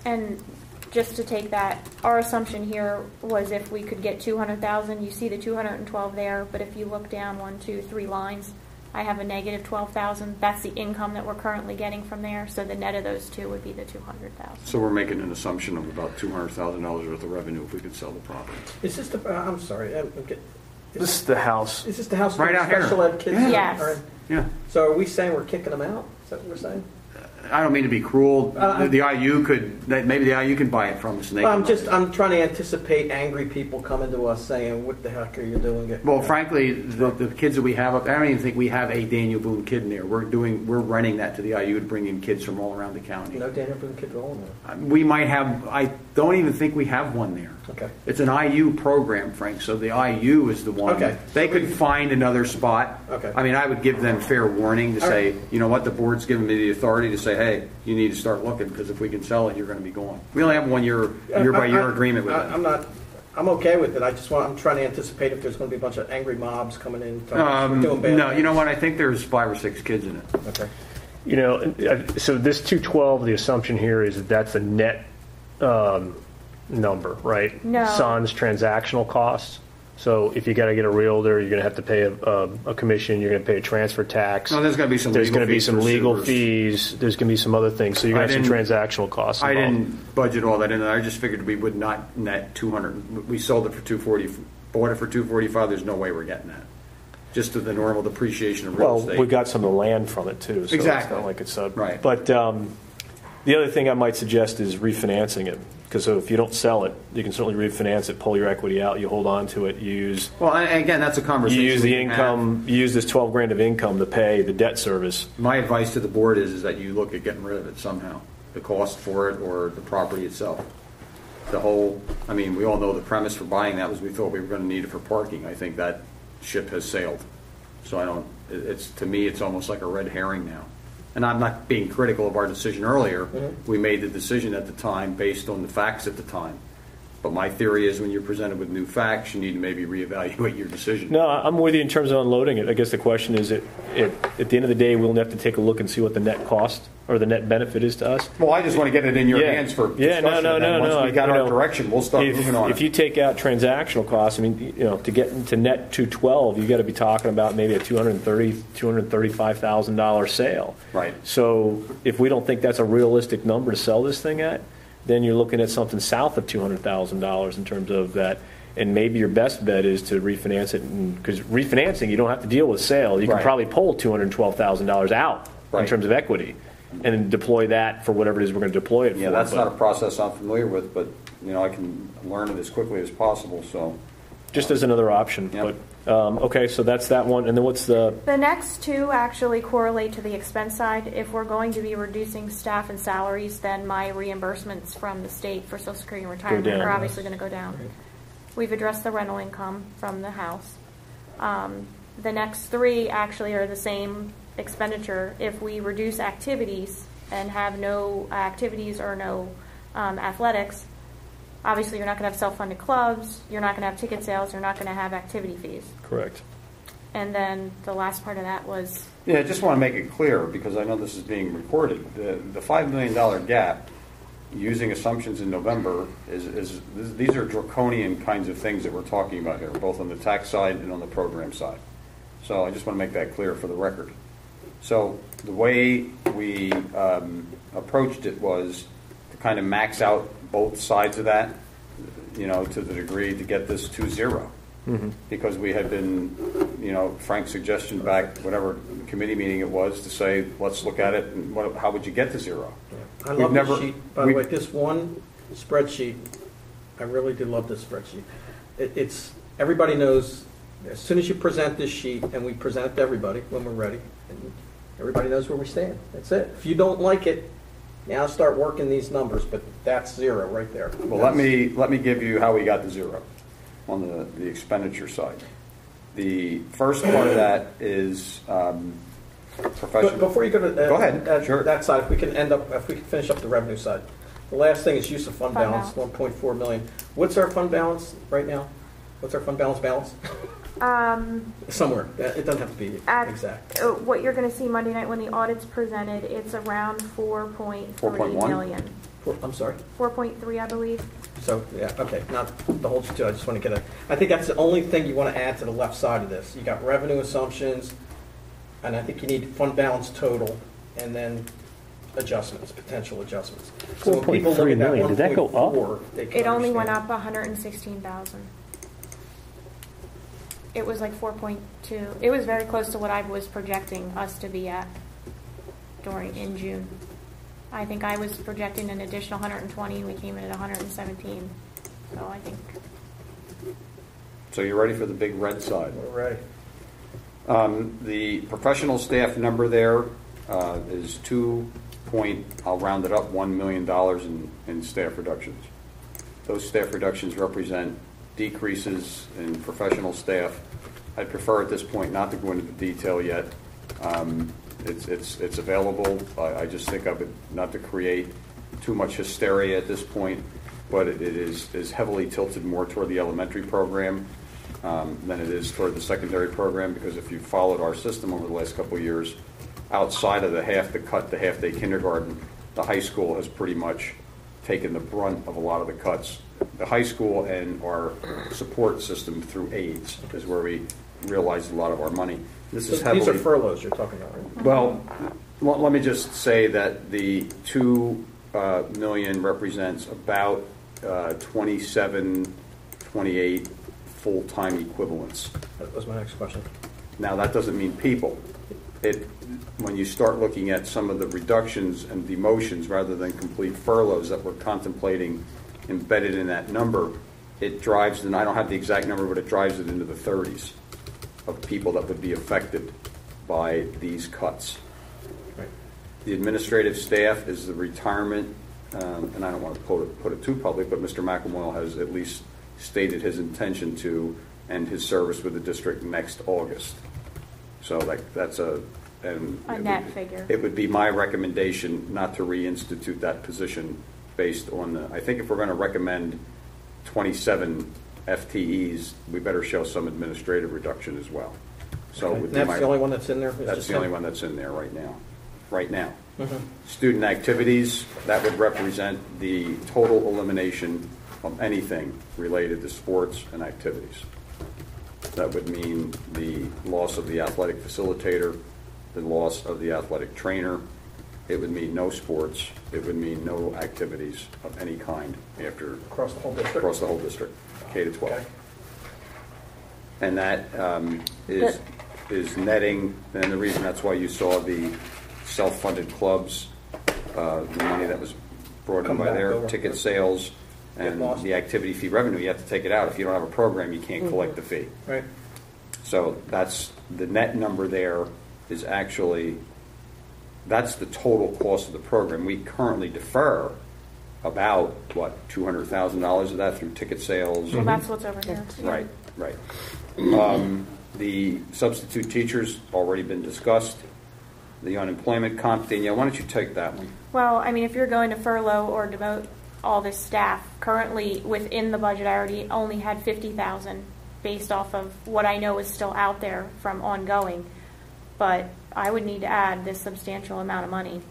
And just to take that, our assumption here was if we could get 200,000, you see the 212 there, but if you look down 1, 2, 3 lines, I have a negative 12,000. That's the income that we're currently getting from there. So the net of those two would be the 200,000. So we're making an assumption of about $200,000 worth of revenue if we could sell the property. Is this the, I'm sorry, This is the house. is this the house Right where out here. special ed kids Yes. are in? Yeah. So are we saying we're kicking them out? Is that what we're saying? I don't mean to be cruel. The IU maybe the IU can buy it from us. And they Well, can I'm trying to anticipate angry people coming to us saying, what the heck are you doing? Well, frankly, the kids that we have up, I don't even think we have a Daniel Boone kid in there. We're renting that to the IU to bring in kids from all around the county. No Daniel Boone kid rolling there. We might have. I don't even think we have one there. Okay. It's an IU program, Frank. So the IU is the one. Okay. They could find another spot. Okay. I mean, I would give them fair warning to All say, right. you know what, the board's giving me the authority to say, hey, you need to start looking because if we can sell it, you're going to be gone. We only have 1 year by year agreement with them. I'm okay with it. I'm trying to anticipate if there's going to be a bunch of angry mobs coming in doing bad No, things. you know what? I think there's 5 or 6 kids in it. Okay. You know, so this 212, the assumption here is that that's a net number, right? No. Sans transactional costs. So if you got to get a realtor, you're going to have to pay a commission. You're going to pay a transfer tax. No, there's going to be some. There's legal going to be fees some for legal suitors. fees. There's going to be some other things. So you're going to have some transactional costs I involved. didn't budget all that in. I just figured we would not net 200. We sold it for 240. Bought it for 245. There's no way we're getting that. Just to the normal depreciation of real Well, estate. we got some of the land from it too. So Exactly. It's not like it's Right. But the other thing I might suggest is refinancing it. Because if you don't sell it, you can certainly refinance it, pull your equity out, you hold on to it, you use Well, and again, that's a conversation. you use the we can have. income, you use this $12,000 of income to pay the debt service. My advice to the board is that you look at getting rid of it somehow, the cost for it or the property itself. We all know the premise for buying that was we thought we were going to need it for parking. I think that ship has sailed. So to me, it's almost like a red herring now. And I'm not being critical of our decision earlier. Mm-hmm. We made the decision at the time based on the facts at the time. But my theory is when you're presented with new facts, you need to maybe reevaluate your decision. No, I'm with you in terms of unloading it. I guess the question is, at the end of the day, we'll have to take a look and see what the net cost or the net benefit is to us. Well, I just want to get it in your hands for discussion. And then once we got our direction, we'll start moving on If it. you take out transactional costs, I mean, to get into net 212, you got to be talking about maybe a $235,000 sale. Right. So if we don't think that's a realistic number to sell this thing at, then you're looking at something south of $200,000 in terms of that. And maybe your best bet is to refinance it, because refinancing, you don't have to deal with sale. You can Right. probably pull $212,000 out in Right. terms of equity, and then deploy that for whatever it is we're going to deploy it for. Yeah, that's But not a process I'm familiar with, but I can learn it as quickly as possible. So just as another option. Yep. But okay, so that's that one. And then what's the? The next two actually correlate to the expense side. If we're going to be reducing staff and salaries, then my reimbursements from the state for Social Security and retirement down. are obviously going to go down. We've addressed the rental income from the house. The next three actually are the same expenditure. If we reduce activities and have no activities or no athletics, obviously you're not going to have self-funded clubs, you're not going to have ticket sales, you're not going to have activity fees. Correct. And then the last part of that was, yeah, I just want to make it clear because I know this is being recorded. The $5 million gap, using assumptions in November, these are draconian kinds of things that we're talking about here, both on the tax side and on the program side. So I just want to make that clear for the record. So the way we approached it was to kind of max out both sides of that, to the degree to get this to zero. Mm-hmm. Because we had been, Frank's suggestion back, whatever committee meeting it was, to say, let's look at it, and how would you get to zero? I We've love never- this sheet. By the we- way, this one spreadsheet, I really do love this spreadsheet. It's, everybody knows, as soon as you present this sheet, and we present it to everybody when we're ready, and everybody knows where we stand. That's it. If you don't like it, now start working these numbers, but that's zero right there. Well, let me give you how we got to zero on the expenditure side. The first part of that is But professional. before you go to Go ahead. Sure. that side, if we can finish up the revenue side. The last thing is use of fund Fund balance, balance. 1.4 million. What's our fund balance right now? What's our fund balance? Somewhere. It doesn't have to be At- exact. What you're going to see Monday night when the audit's presented, it's around 4.3 4.1? million. I'm sorry. 4.3, I believe. So, yeah, okay, not the whole two, I just want to get I think that's the only thing you want to add to the left side of this. You got revenue assumptions, and I think you need fund balance total, and then adjustments, potential adjustments. So when people look 4.3 at that million, did that go up? 1.4, they can It only went understand. up 116,000. It was like 4.2. It was very close to what I was projecting us to be at in June. I think I was projecting an additional 120, and we came in at 117. So I think So you're ready for the big red side. We're ready. The professional staff number there is I'll round it up, $1 million in staff reductions. Those staff reductions represent decreases in professional staff. I'd prefer at this point not to go into the detail yet. It's available. I just think of it not to create too much hysteria at this point, but it is heavily tilted more toward the elementary program than it is toward the secondary program, because if you followed our system over the last couple of years, outside of the half-day kindergarten, the high school has pretty much taken the brunt of a lot of the cuts. The high school and our support system through AIDS is where we realized a lot of our money. This is So these are heavily. furloughs you're talking about, right? Well, let me just say that the 2 million represents about 27, 28 full-time equivalents. That was my next question. Now, that doesn't mean people. When you start looking at some of the reductions and demotions rather than complete furloughs that we're contemplating embedded in that number, it drives, and I don't have the exact number, but it drives it into the 30s of people that would be affected by these cuts. Right. The administrative staff is the retirement, and I don't want to put it too public, but Mr. McElmoyle has at least stated his intention to end his service with the district next August. So that's a net figure. It would be my recommendation not to reinstitute that position based on I think if we're going to recommend 27 FTEs, we better show some administrative reduction as well. So it Okay. would And be that's the only one that's in there? Is that's just the only him? one that's in there right now. Right now. Mhm. Student activities, that would represent the total elimination of anything related to sports and activities. That would mean the loss of the athletic facilitator, the loss of the athletic trainer. It would mean no sports. It would mean no activities of any kind Across the whole district? across the whole district, K to 12. Okay. And that is netting, and the reason that's why you saw the self-funded clubs, the money that was brought in Come by back their over. ticket sales Get and lost. the activity fee revenue, you have to take it out. If you don't have a program, you can't collect the fee. Right. So that's, the net number there is actually, that's the total cost of the program. We currently defer about, $200,000 of that through ticket sales. Well, that's what's over here. Right, right. The substitute teachers, already been discussed. The unemployment comp, Danielle, why don't you take that one? Well, I mean, if you're going to furlough or demote all this staff, currently within the budget, I already only had 50,000 based off of what I know is still out there from ongoing. But I would need to add this substantial amount of money.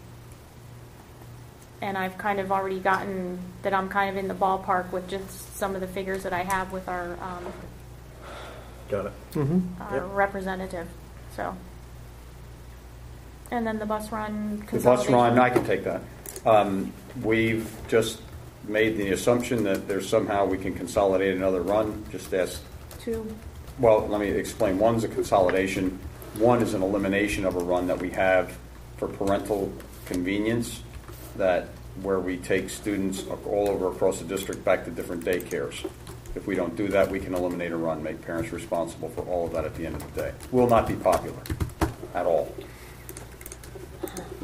And I've kind of already gotten that I'm kind of in the ballpark with just some of the figures that I have with our Got it. Yep. representative. So, and then the bus run The bus consolidation. run, I can take that. We've just made the assumption that there's somehow we can consolidate another run. Just ask Well, let me explain. One's a consolidation. One is an elimination of a run that we have for parental convenience, that where we take students all over across the district back to different daycares. If we don't do that, we can eliminate a run, make parents responsible for all of that at the end of the day. Will not be popular at all.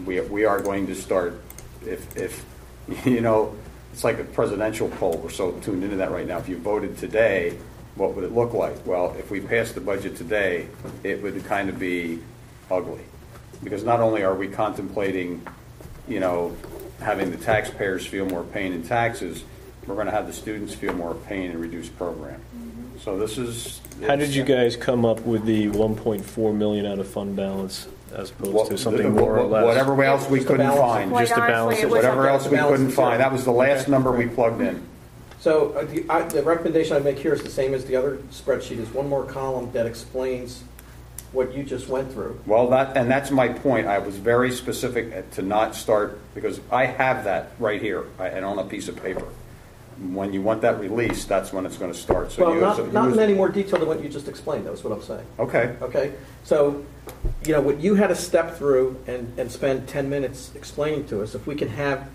We are going to start, if you know, it's like a presidential poll. We're so tuned into that right now. If you voted today, what would it look like? Well, if we passed the budget today, it would kind of be ugly. Because not only are we contemplating, you know, having the taxpayers feel more pain in taxes, we're going to have the students feel more pain in reduced program. So this is... How did you guys come up with the 1.4 million out of fund balance as opposed to something more or less? Whatever else we couldn't find. Quite Just to balance honestly, it. was Whatever a- else we couldn't find. That was the last Okay. number we plugged in. So the recommendation I make here is the same as the other spreadsheet, is one more column that explains what you just went through. Well, that's my point. I was very specific to not start, because I have that right here and on a piece of paper. When you want that released, that's when it's going to start. So Well, not in any more detail than what you just explained, that's what I'm saying. Okay. Okay? So, you know, what you had to step through and spend 10 minutes explaining to us, if we can have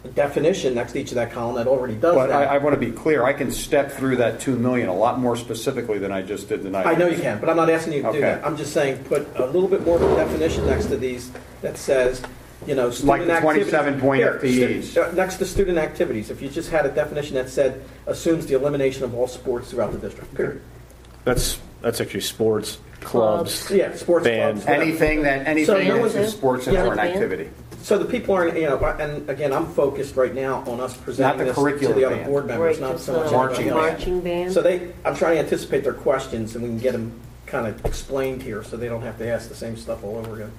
a definition next to each of that column that already does But that. I want to be clear. I can step through that 2 million a lot more specifically than I just did tonight. I know you can, but I'm not asking you to do Okay. that. I'm just saying, put a little bit more of a definition next to these that says, you know, student the activities. 27-point Here, FTEs. next to student activities, if you just had a definition that said, assumes the elimination of all sports throughout the district, period. That's actually sports, clubs. Yeah, sports Band. clubs. whatever. Anything So no that's one- a sports Yeah. or an activity. So the people aren't, you know, and again, I'm focused right now on us presenting Not the this to curricular the other band. board members, Right, not just so much the marching everybody else. marching band. So I'm trying to anticipate their questions, and we can get them kind of explained here, so they don't have to ask the same stuff all over again.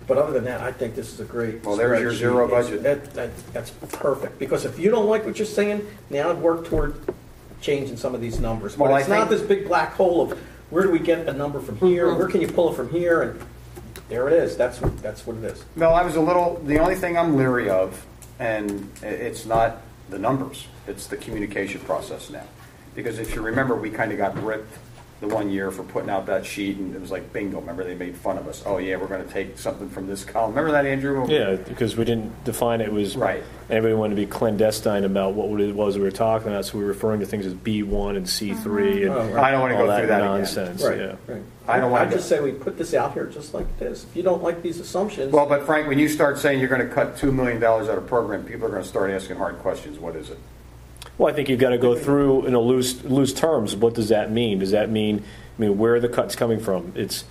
But other than that, I think this is a great. Well, there's your spreadsheet. zero It's- budget. That's perfect, because if you don't like what you're saying, now I'd work toward changing some of these numbers. But Well, it's I not think- this big black hole of, where do we get a number from here, where can you pull it from here, and there it is, that's what it is. No, the only thing I'm leery of, and it's not the numbers, it's the communication process now. Because if you remember, we kind of got ripped the one year for putting out that sheet, and it was like bingo. Remember, they made fun of us. Oh, yeah, we're going to take something from this column. Remember that, Andrew? Yeah, because we didn't define it. It was Right. Everybody wanted to be clandestine about what it was we were talking about, so we were referring to things as B1 and C3 and Oh, right. I don't want to all go that through that again. nonsense. Right, Yeah. right. I don't wanna I'd go- just say we put this out here just like this. If you don't like these assumptions. Well, but Frank, when you start saying you're going to cut $2 million out of program, people are going to start asking hard questions. What is it? Well, I think you've got to go through in a loose terms. What does that mean? Does that mean? I mean, where are the cuts coming from? It's.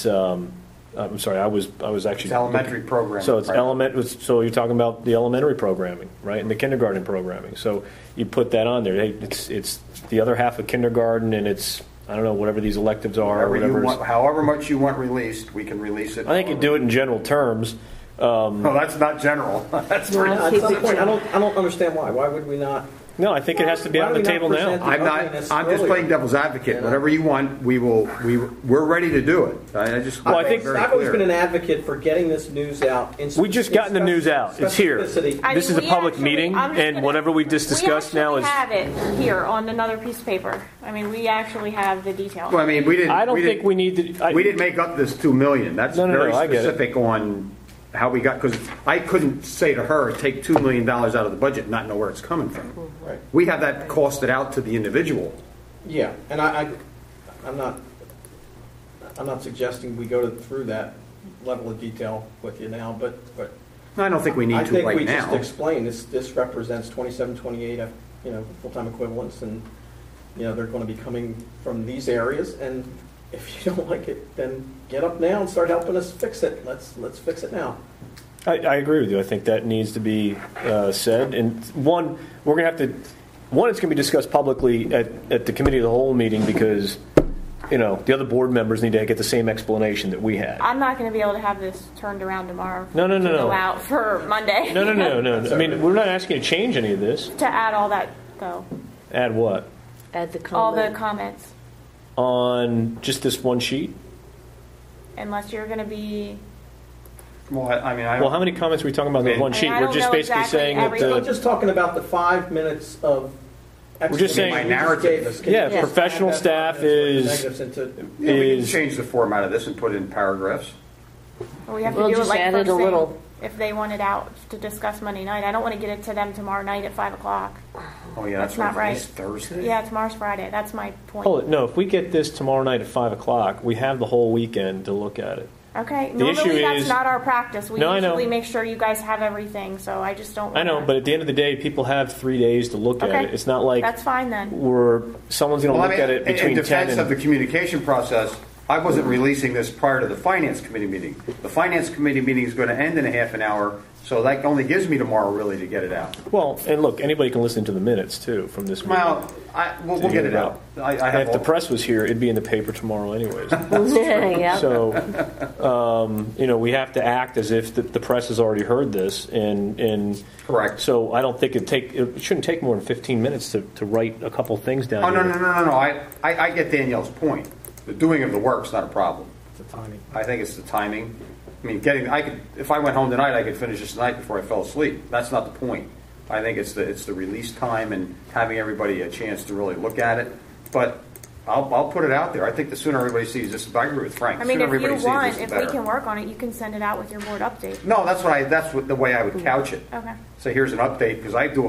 I'm sorry. I was actually. It's elementary programming. So it's right? So you're talking about the elementary programming, right, and the kindergarten programming. So you put that on there. Hey, it's the other half of kindergarten, and it's I don't know whatever these electives are. However much you want released, we can release it. I think you do it in general terms. No, that's not general. That's No, At keep some it point, I general. don't understand why. Why would we not? No, I think it has to be Why on do the we not table now. present I'm just playing devil's advocate. Yeah. Whatever you want, we're ready to do it. I just. Well, I think- very I've always clear. been an advocate for getting this news out. We just gotten the news out. It's here. Specificity. I This mean, is a we public actually- meeting, I'm just and gonna- whatever we've just discussed now We is. actually have it here on another piece of paper. I mean, we actually have the detail. Well, I mean, we didn't. I don't we think didn't, we need to. We didn't make up this $2 million. That's No, very I get it. specific on how we got. Because I couldn't say to her, take $2 million out of the budget, and not know where it's coming from. Right. We have that costed out to the individual. Yeah, and I'm not suggesting we go through that level of detail with you now, but I don't think we need I to think right we just now. explain this represents 27, 28, full-time equivalents, and they're going to be coming from these areas. And if you don't like it, then get up now and start helping us fix it. Let's fix it now. I agree with you. I think that needs to be said. And one, we're going to have to. One, it's going to be discussed publicly at the committee of the whole meeting because, the other board members need to get the same explanation that we had. I'm not going to be able to have this turned around tomorrow. No. To go out for Monday. No. I mean, we're not asking you to change any of this. To add all that, though. Add what? Add the All comment. the comments. On just this one sheet? Unless you're going to be... Well, I mean, Well, how many comments are we talking about on I the mean, one sheet? I We're don't just know basically exactly saying that everything. I'm just talking about the 5 minutes of We're just saying- My narrative. Professional staff is Yeah, we can change the format of this and put it in paragraphs. Well, we have We'll to do it just like add it first a thing. little. If they want it out to discuss Monday night, I don't want to get it to them tomorrow night at 5 o'clock. Oh, yeah, That's that's not right. It's Thursday? Yeah, tomorrow's Friday. That's my point. Hold it. No, if we get this tomorrow night at 5 o'clock, we have the whole weekend to look at it. Okay. The issue Normally, that's is- not our practice. We No, I know. usually make sure you guys have everything. So I just don't. I know, wanna- but at the end of the day, people have 3 days to look at Okay. it. It's not like That's fine then. someone's going to Well, look at it between in 10 defense and... of the communication process, I wasn't releasing this prior to the finance committee meeting. The finance committee meeting is going to end in a half an hour, so that only gives me tomorrow really to get it out. Well, and look, anybody can listen to the minutes, too, from this meeting. Well, we'll get it out. I have If the all- press was here, it'd be in the paper tomorrow anyways. Yeah. So, we have to act as if the press has already heard this, and Correct. so I don't think it shouldn't take more than 15 minutes to write a couple things down. Oh, no, here. no. I get Danielle's point. The doing of the work's not a problem. The timing. I think it's the timing. I mean, if I went home tonight, I could finish this tonight before I fell asleep. That's not the point. I think it's the release time and having everybody a chance to really look at it. But I'll put it out there. I think the sooner everybody sees this, I agree with Frank. I The mean, sooner if everybody you sees want, this, if the we better. can work on it, you can send it out with your board update. No, that's the way I would couch it. Okay. So here's an update because I do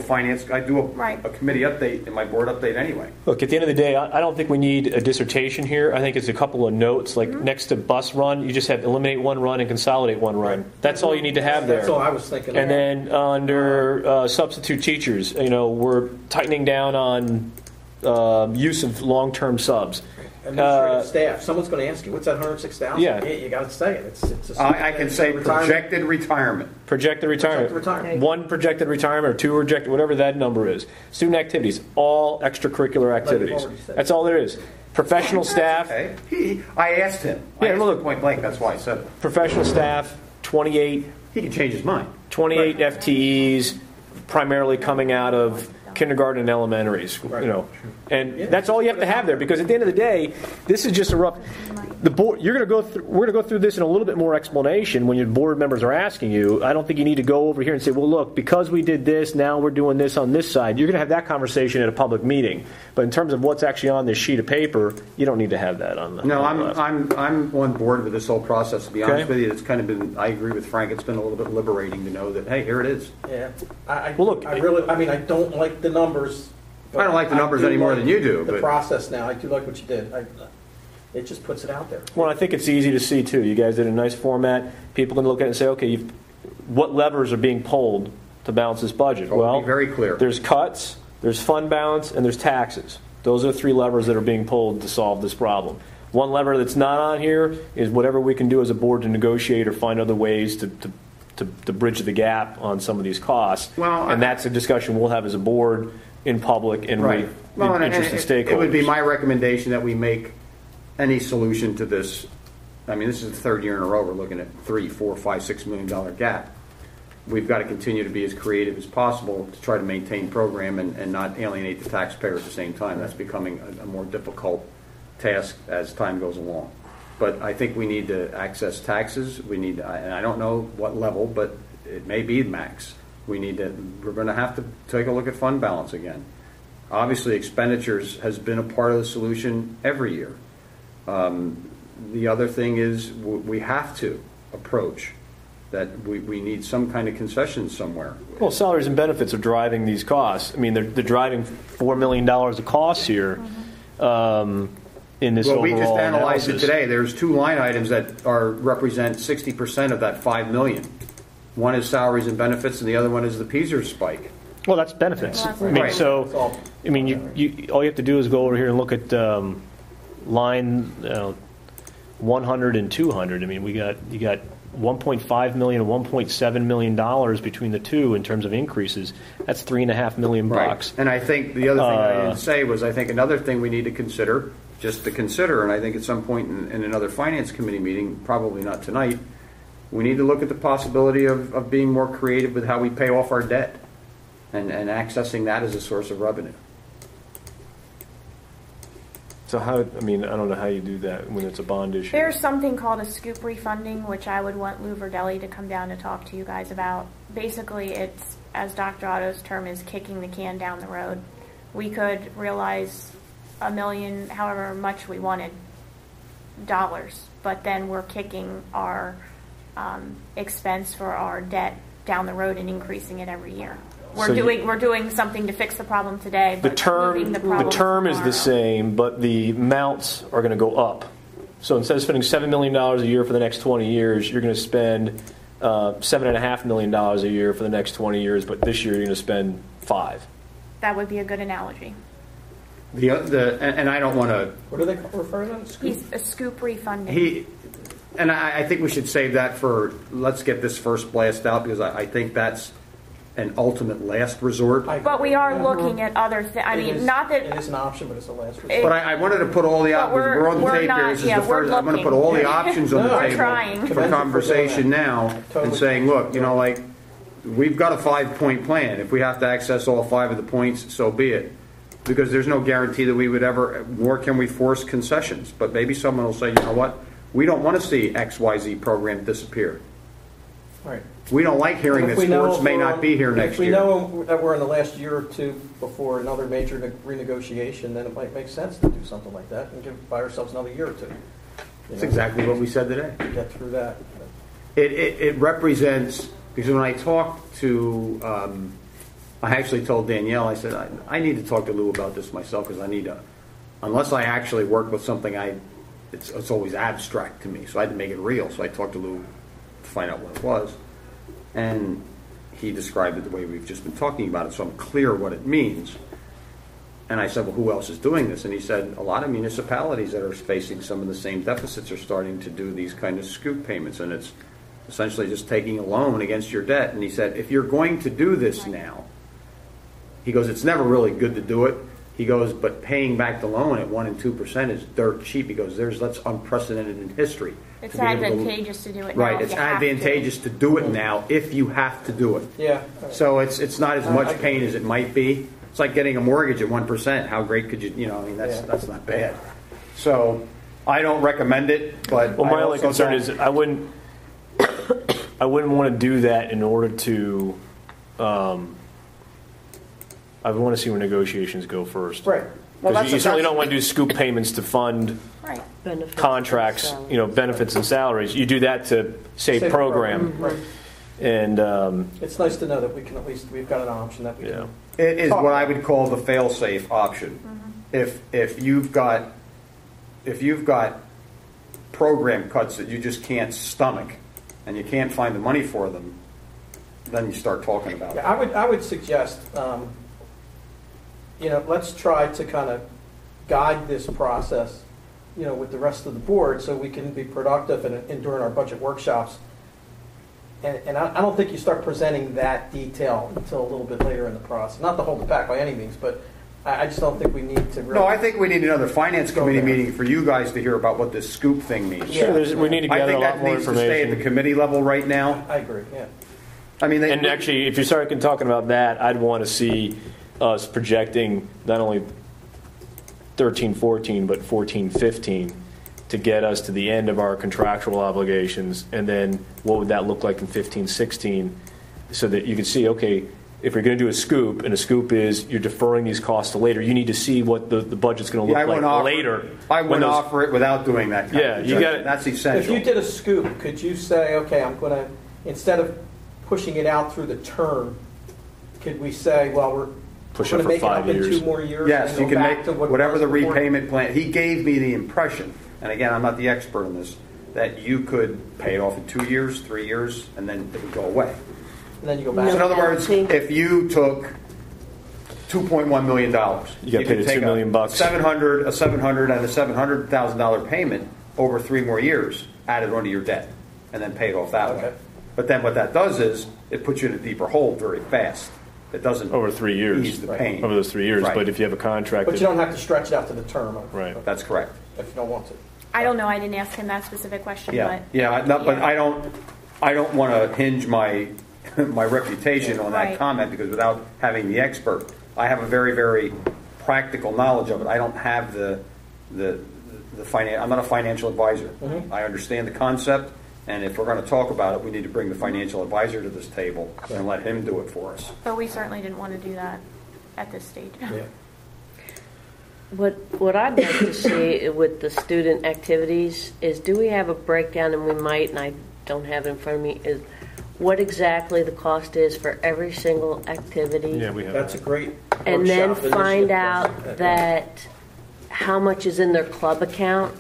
Right. a committee update in my board update anyway. Look, at the end of the day, I don't think we need a dissertation here. I think it's a couple of notes, like next to bus run, you just have eliminate one run and consolidate one run. That's all you need to have there. That's all I was thinking. And then under substitute teachers, we're tightening down on use of long-term subs. Administrative staff. Someone's going to ask you, what's that 106,000? Yeah. You got to say it. It's a I can say retirement. projected retirement. Projected retirement. Projected retirement. One projected retirement or two projected, whatever that number is. Student activities, all extracurricular activities. already said. That's all there is. Professional staff, Okay. I asked him. I Yeah, asked look. him point blank. That's why I said it. professional staff, 28 He can change his mind. 28 FTEs, primarily coming out of kindergarten and elementary school, and that's all you have to have there, because at the end of the day, this is just a rough. The board, we're going to go through this in a little bit more explanation when your board members are asking you. I don't think you need to go over here and say, well, look, because we did this, now we're doing this on this side. You're going to have that conversation at a public meeting, but in terms of what's actually on this sheet of paper, you don't need to have that on the. No, on the left. I'm on board with this whole process. To be Okay. honest with you, it's kind of been. I agree with Frank. It's been a little bit liberating to know that hey, here it is. Yeah. Well, look, I really, I don't like the numbers. but I don't like the numbers do any more like than you do, The but- process now, I do like what you did. It just puts it out there. Well, I think it's easy to see too. You guys did a nice format. People can look at it and say, okay, what levers are being pulled to balance this budget? So it'll be very clear. There's cuts, there's fund balance, and there's taxes. Those are 3 levers that are being pulled to solve this problem. One lever that's not on here is whatever we can do as a board to negotiate or find other ways to bridge the gap on some of these costs. Well, and that's a discussion we'll have as a board in public and Right. with Well, and interested stakeholders. it would be my recommendation that we make any solution to this. I mean, this is the third year in a row we're looking at $3, $4, $5, $6 million gap. We've got to continue to be as creative as possible to try to maintain program and not alienate the taxpayer at the same time. That's becoming a more difficult task as time goes along. But I think we need to access taxes. We need, and I don't know what level, but it may be max. We're going to have to take a look at fund balance again. Obviously, expenditures has been a part of the solution every year. The other thing is we have to approach that we need some kind of concession somewhere. Well, salaries and benefits are driving these costs. I mean, they're driving $4 million of costs here in this Well, overall we just analyzed analysis. it today. There's 2 line items that represent 60% of that $5 million. One is salaries and benefits, and the other one is the PSERS spike. Well, that's benefits. Well, that's I mean, right. That's so all. I mean, you all you have to do is go over here and look at line 100 and 200. I mean, you got 1.5 million and 1.7 million dollars between the two in terms of increases. That's $3.5 million bucks. And I think the other thing I didn't say was I think another thing we need to consider, just to consider, and I think at some point in another finance committee meeting, probably not tonight, we need to look at the possibility of being more creative with how we pay off our debt and accessing that as a source of revenue. So how? I mean, I don't know how you do that when it's a bond issue. There's something called a scoop refunding, which I would want Lou Verdelli to come down to talk to you guys about. Basically, it's, as Dr. Otto's term is, kicking the can down the road. we could realize $1 million, however much we wanted, but then we're kicking our expense for our debt down the road and increasing it every year. We're So doing something to fix the problem today, The but moving term problem is the tomorrow. same, but the amounts are going to go up. So instead of spending $7 million a year for the next 20 years, you're going to spend $7.5 million a year for the next 20 years, but this year you're going to spend $5. That would be a good analogy. And I don't want to. What do they refer to that? He's a scoop refunding. I think we should save that for, let's get this first blast out, because I think that's an ultimate last resort. But we are looking at other things. I mean, not that It is an option, but it's a last resort. It- But I wanted to put all the options, we're on the we're tape not- here, this is yeah, the we're first, I'm going to put looking. all the options on the No, we're table trying. for conversation now, and Totally. saying, look, you know, like, we've got a 5-point plan. If we have to access all 5 of the points, so be it. Because there's no guarantee that we would ever, nor can we force concessions. But maybe someone will say, you know what, we don't want to see XYZ program disappear. Right. We don't like hearing If that we know sports may we're not on- be here next If we year. know that we're in the last year or two before another major renegotiation, then it might make sense to do something like that and buy ourselves another year or two. That's exactly what we said today. To get through that. It represents, because when I talked to, I actually told Danielle, I said, I need to talk to Lou about this myself, because I need to, unless I actually work with something, it's always abstract to me, so I had to make it real. So I talked to Lou to find out what it was, and he described it the way we've just been talking about it, so I'm clear what it means. And I said, well, who else is doing this? And he said, a lot of municipalities that are facing some of the same deficits are starting to do these kind of scoop payments, and it's essentially just taking a loan against your debt. And he said, if you're going to do this now, he goes, it's never really good to do it. He goes, but paying back the loan at 1% and 2% is dirt cheap. He goes, that's unprecedented in history. it's to be able to- advantageous to do it now. Right, if it's you have to. advantageous to do it now if you have to do it. Yeah. So it's not as much pain as it might be. It's like getting a mortgage at 1%. How great could you, I mean, that's not bad. So I don't recommend it, but Well, my I only also concern don't- is I wouldn't want to do that in order to. I would want to see where negotiations go first. Right. Because you certainly don't want to do scoop payments to fund Right. Benefits and contracts, salaries. benefits and salaries. You do that to save Save program. Right. And It's nice to know that we can at least, we've got an option that we Yeah. can. It is what I would call the fail-safe option. If you've got program cuts that you just can't stomach and you can't find the money for them, then you start talking about it. Yeah, I would suggest, let's try to kind of guide this process, with the rest of the board so we can be productive and during our budget workshops. And I don't think you start presenting that detail until a little bit later in the process. Not to hold it back by any means, but I just don't think we need to really. No, I think we need another finance committee meeting for you guys to hear about what this scoop thing means. Yeah. we need to I gather a think lot that more needs to stay at the information. committee level right now. I agree, yeah. I mean, And actually, if you start talking about that, I'd want to see us projecting not only 13-14, but 14-15 to get us to the end of our contractual obligations, and then what would that look like in 15-16, so that you can see, okay, if you're going to do a scoop, and a scoop is you're deferring these costs to later, you need to see what the budget's going to yeah, I look wouldn't like offer, later. I when wouldn't those- offer it without doing that. Kind Yeah, of you adjustment. gotta- That's If essential. you did a scoop, could you say, okay, I'm going to, instead of pushing it out through the term, could we say, well, we're Push going it to for make it 5 up in years. 2 more years? Yes, and you go can back make to what it whatever was the before? repayment plan. He gave me the impression, and again, I'm not the expert in this, that you could pay it off in 2 years, 3 years, and then it would go away. And then you go So back. in other Yeah, words, see. if you took $2.1 million, You got paid could a take $2 million bucks. $700 and a $700,000 payment over 3 more years, added onto your debt, and then pay it off that way. Okay. But then what that does is it puts you in a deeper hole very fast. It doesn't Over 3 years. ease the Right. pain. Over those 3 years, Right. but if you have a contract, But that- you don't have to stretch it out to the term. Right. That's correct. If you don't want to. I don't know. I didn't ask him that specific question, Yeah, but yeah, but I don't want to hinge my my reputation on that Right. comment, because without having the expert, I have a very, very practical knowledge of it. I don't have the I'm not a financial advisor. Mhm. I understand the concept, and if we're going to talk about it, we need to bring the financial advisor to this table and let him do it for us. we certainly didn't want to do that at this stage. Yeah. What I'd like to see with the student activities is, do we have a breakdown, and we might, and I don't have it in front of me, is what exactly the cost is for every single activity? Yeah, we have. That's a great And then workshop find initiative. out that how much is in their club account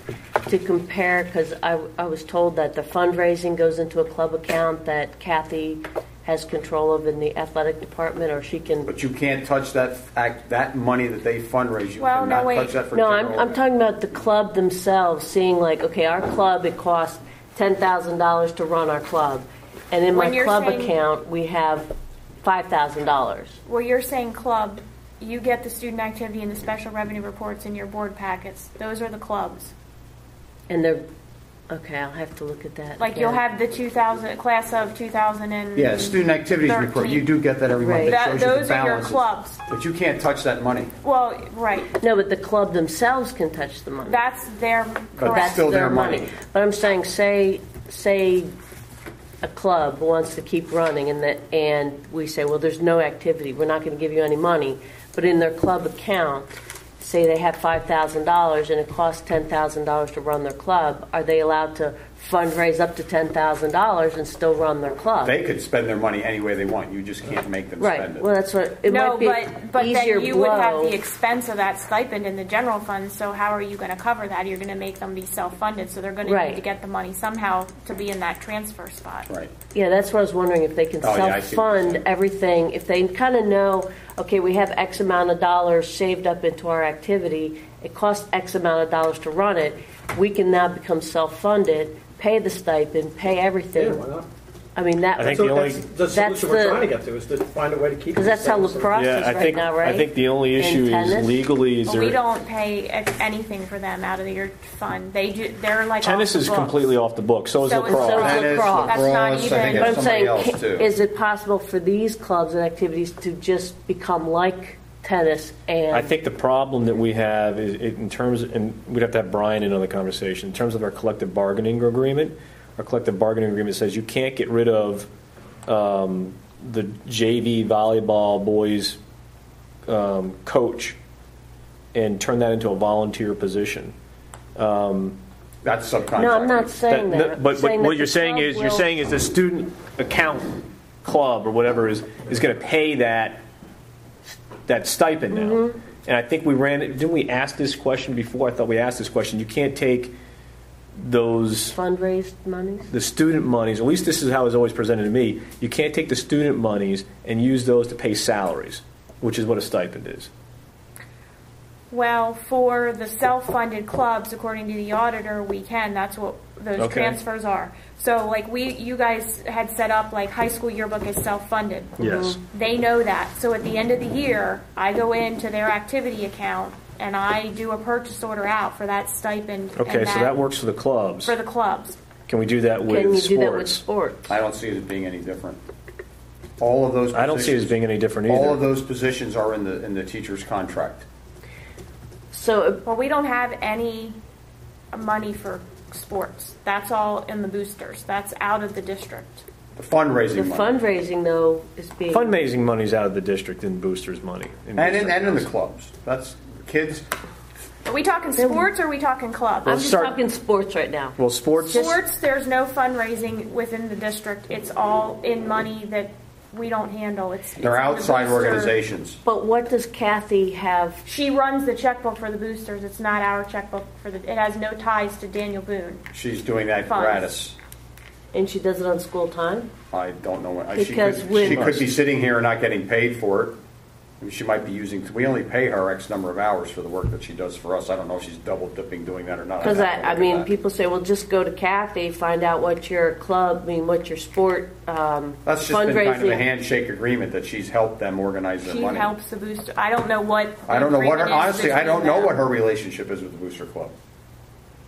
to compare, because I was told that the fundraising goes into a club account that Kathy has control of in the athletic department, or she can. But you can't touch that money that they fundraise. You Well, no, cannot wait. touch that for No, general. I'm talking about the club themselves, seeing like, okay, our club, it costs $10,000 to run our club. And in When my you're club saying- account, we have $5,000. Well, you're saying club, you get the student activity and the special revenue reports in your board packets. Those are the clubs. And they're, okay, I'll have to look at that. Like you'll have the 2000, class of 2000 and. Yeah, student activities report, you do get that every month. Right. It That- shows you the those are your balances. clubs. But you can't touch that money. Well, right. No, but the club themselves can touch the money. That's their, But correct. that's still their money. But I'm saying, say a club wants to keep running, and we say, well, there's no activity, we're not going to give you any money. But in their club account, say they have $5,000 and it costs $10,000 to run their club, are they allowed to fundraise up to $10,000 and still run their club? They could spend their money any way they want. You just can't make them Right. spend it. Well, that's what it No, might be. but easier then you would have blow. the expense of that stipend in the general fund, so how are you going to cover that? You're going to make them be self-funded, so they're going to Right. need to get the money somehow to be in that transfer spot. Right. Yeah, that's what I was wondering, if they can Oh, yeah, I see what you're self-fund saying. everything, if they kind of know, okay, we have X amount of dollars saved up into our activity, it costs X amount of dollars to run it, we can now become self-funded, pay the stipend, pay Yeah, everything. why not? I mean, I think So the only- that's the that's solution we're the- trying to get to, is to find a way to keep. because that's how these things. lacrosse is Yeah, I right think now, right? I think the only In issue is tennis? legally is Well, we there. don't pay anything for them out of your fund. They're like Tennis off the is books. completely off the book. So is So is lacrosse. lacrosse. Tennis, lacrosse. That's not lacrosse, I think even- But it's I'm somebody saying, else too. is it possible for these clubs and activities to just become like tennis and? I think the problem that we have is in terms, and we'd have to have Brian in on the conversation, in terms of our collective bargaining agreement. Our collective bargaining agreement says you can't get rid of the JV volleyball boys coach and turn that into a volunteer position. That's subcontract. No, I'm not saying that. But I'm saying what that you're the saying club is, will- you're saying is the student account club or whatever is going to pay that stipend now. Mm-hmm. And I think we didn't we ask this question before? I thought we asked this question. You can't take those, fundraised monies? the student monies, at least this is how it's always presented to me, you can't take the student monies and use those to pay salaries, which is what a stipend is. Well, for the self-funded clubs, according to the auditor, we can. That's what those Okay. transfers are. So, like you guys had set up, like high school yearbook is self-funded. Yes. They know that. So at the end of the year, I go into their activity account and I do a purchase order out for that stipend. Okay, and so that works for the clubs. for the clubs. Can we do that with Can you sports? do that with sports? I don't see it as being any different. All of those. I don't see it as positions- being any different either. All of those positions are in the teacher's contract. So, Well, we don't have any money for sports. That's all in the boosters. That's out of the district. The fundraising the money. fundraising, though, is being. Fundraising money's out of the district and boosters' money. And in the clubs. That's kids. Are we talking sports or are we talking clubs? I'm Let's just start- talking sports right now. Well, sports. Sports, there's no fundraising within the district. It's all in money that we don't handle. It's They're in the outside booster. organizations. But what does Kathy have? She runs the checkbook for the boosters. It's not our checkbook for the. It has no ties to Daniel Boone. She's doing that Funds. gratis. And she does it on school time? I don't know. Because She could be sitting here and not getting paid for it. I mean, she might be using. We only pay her X number of hours for the work that she does for us. I don't know if she's double dipping doing that or not. Because I'd have to I look at mean, that. people say, well, just go to Kathy, find out what your club, what your sport That's just been kind of a handshake agreement that she's helped them organize their She money. helps the booster. I don't know what. I don't know what her, agreement is honestly, I between don't know them. what her relationship is with the Booster Club.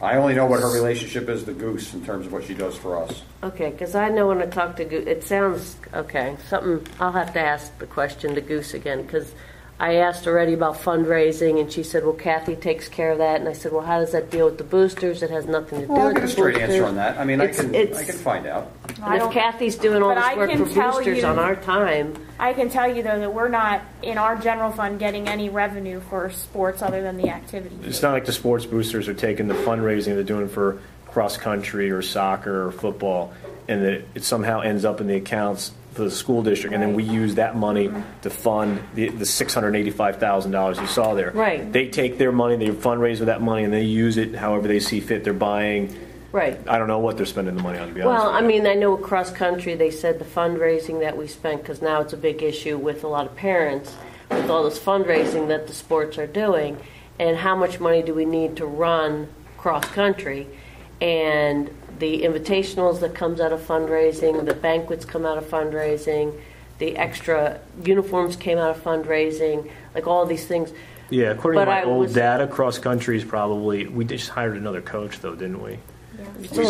I only know what her relationship is to Goose in terms of what she does for us. Okay, because I know when I talk to Goose, it sounds, okay, something, I'll have to ask the question to Goose again, because I asked already about fundraising, and she said, well, Kathy takes care of that, and I said, well, how does that deal with the boosters? It has nothing to do Well, I'll with get the a straight boosters. answer on that. I mean, I It's- can it's- find out. And if Kathy's doing all But this I work can for tell boosters you- on our time, I can tell you though that we're not in our general fund getting any revenue for sports other than the activity. It's not like the sports boosters are taking the fundraising they're doing for cross country or soccer or football, and that it somehow ends up in the accounts for the school district, and then we use that money to fund the $685,000 you saw there. Right. They take their money, they fundraise with that money, and they use it however they see fit. They're buying. right. I don't know what they're spending the money on, to be honest. Well, with I you. mean, I know cross country, they said the fundraising that we spent, because now it's a big issue with a lot of parents, with all this fundraising that the sports are doing, and how much money do we need to run cross country? And the invitationals that comes out of fundraising, the banquets come out of fundraising, the extra uniforms came out of fundraising, like all these things. Yeah, according to But my I old was- data, cross country is probably. We just hired another coach, though, didn't we? So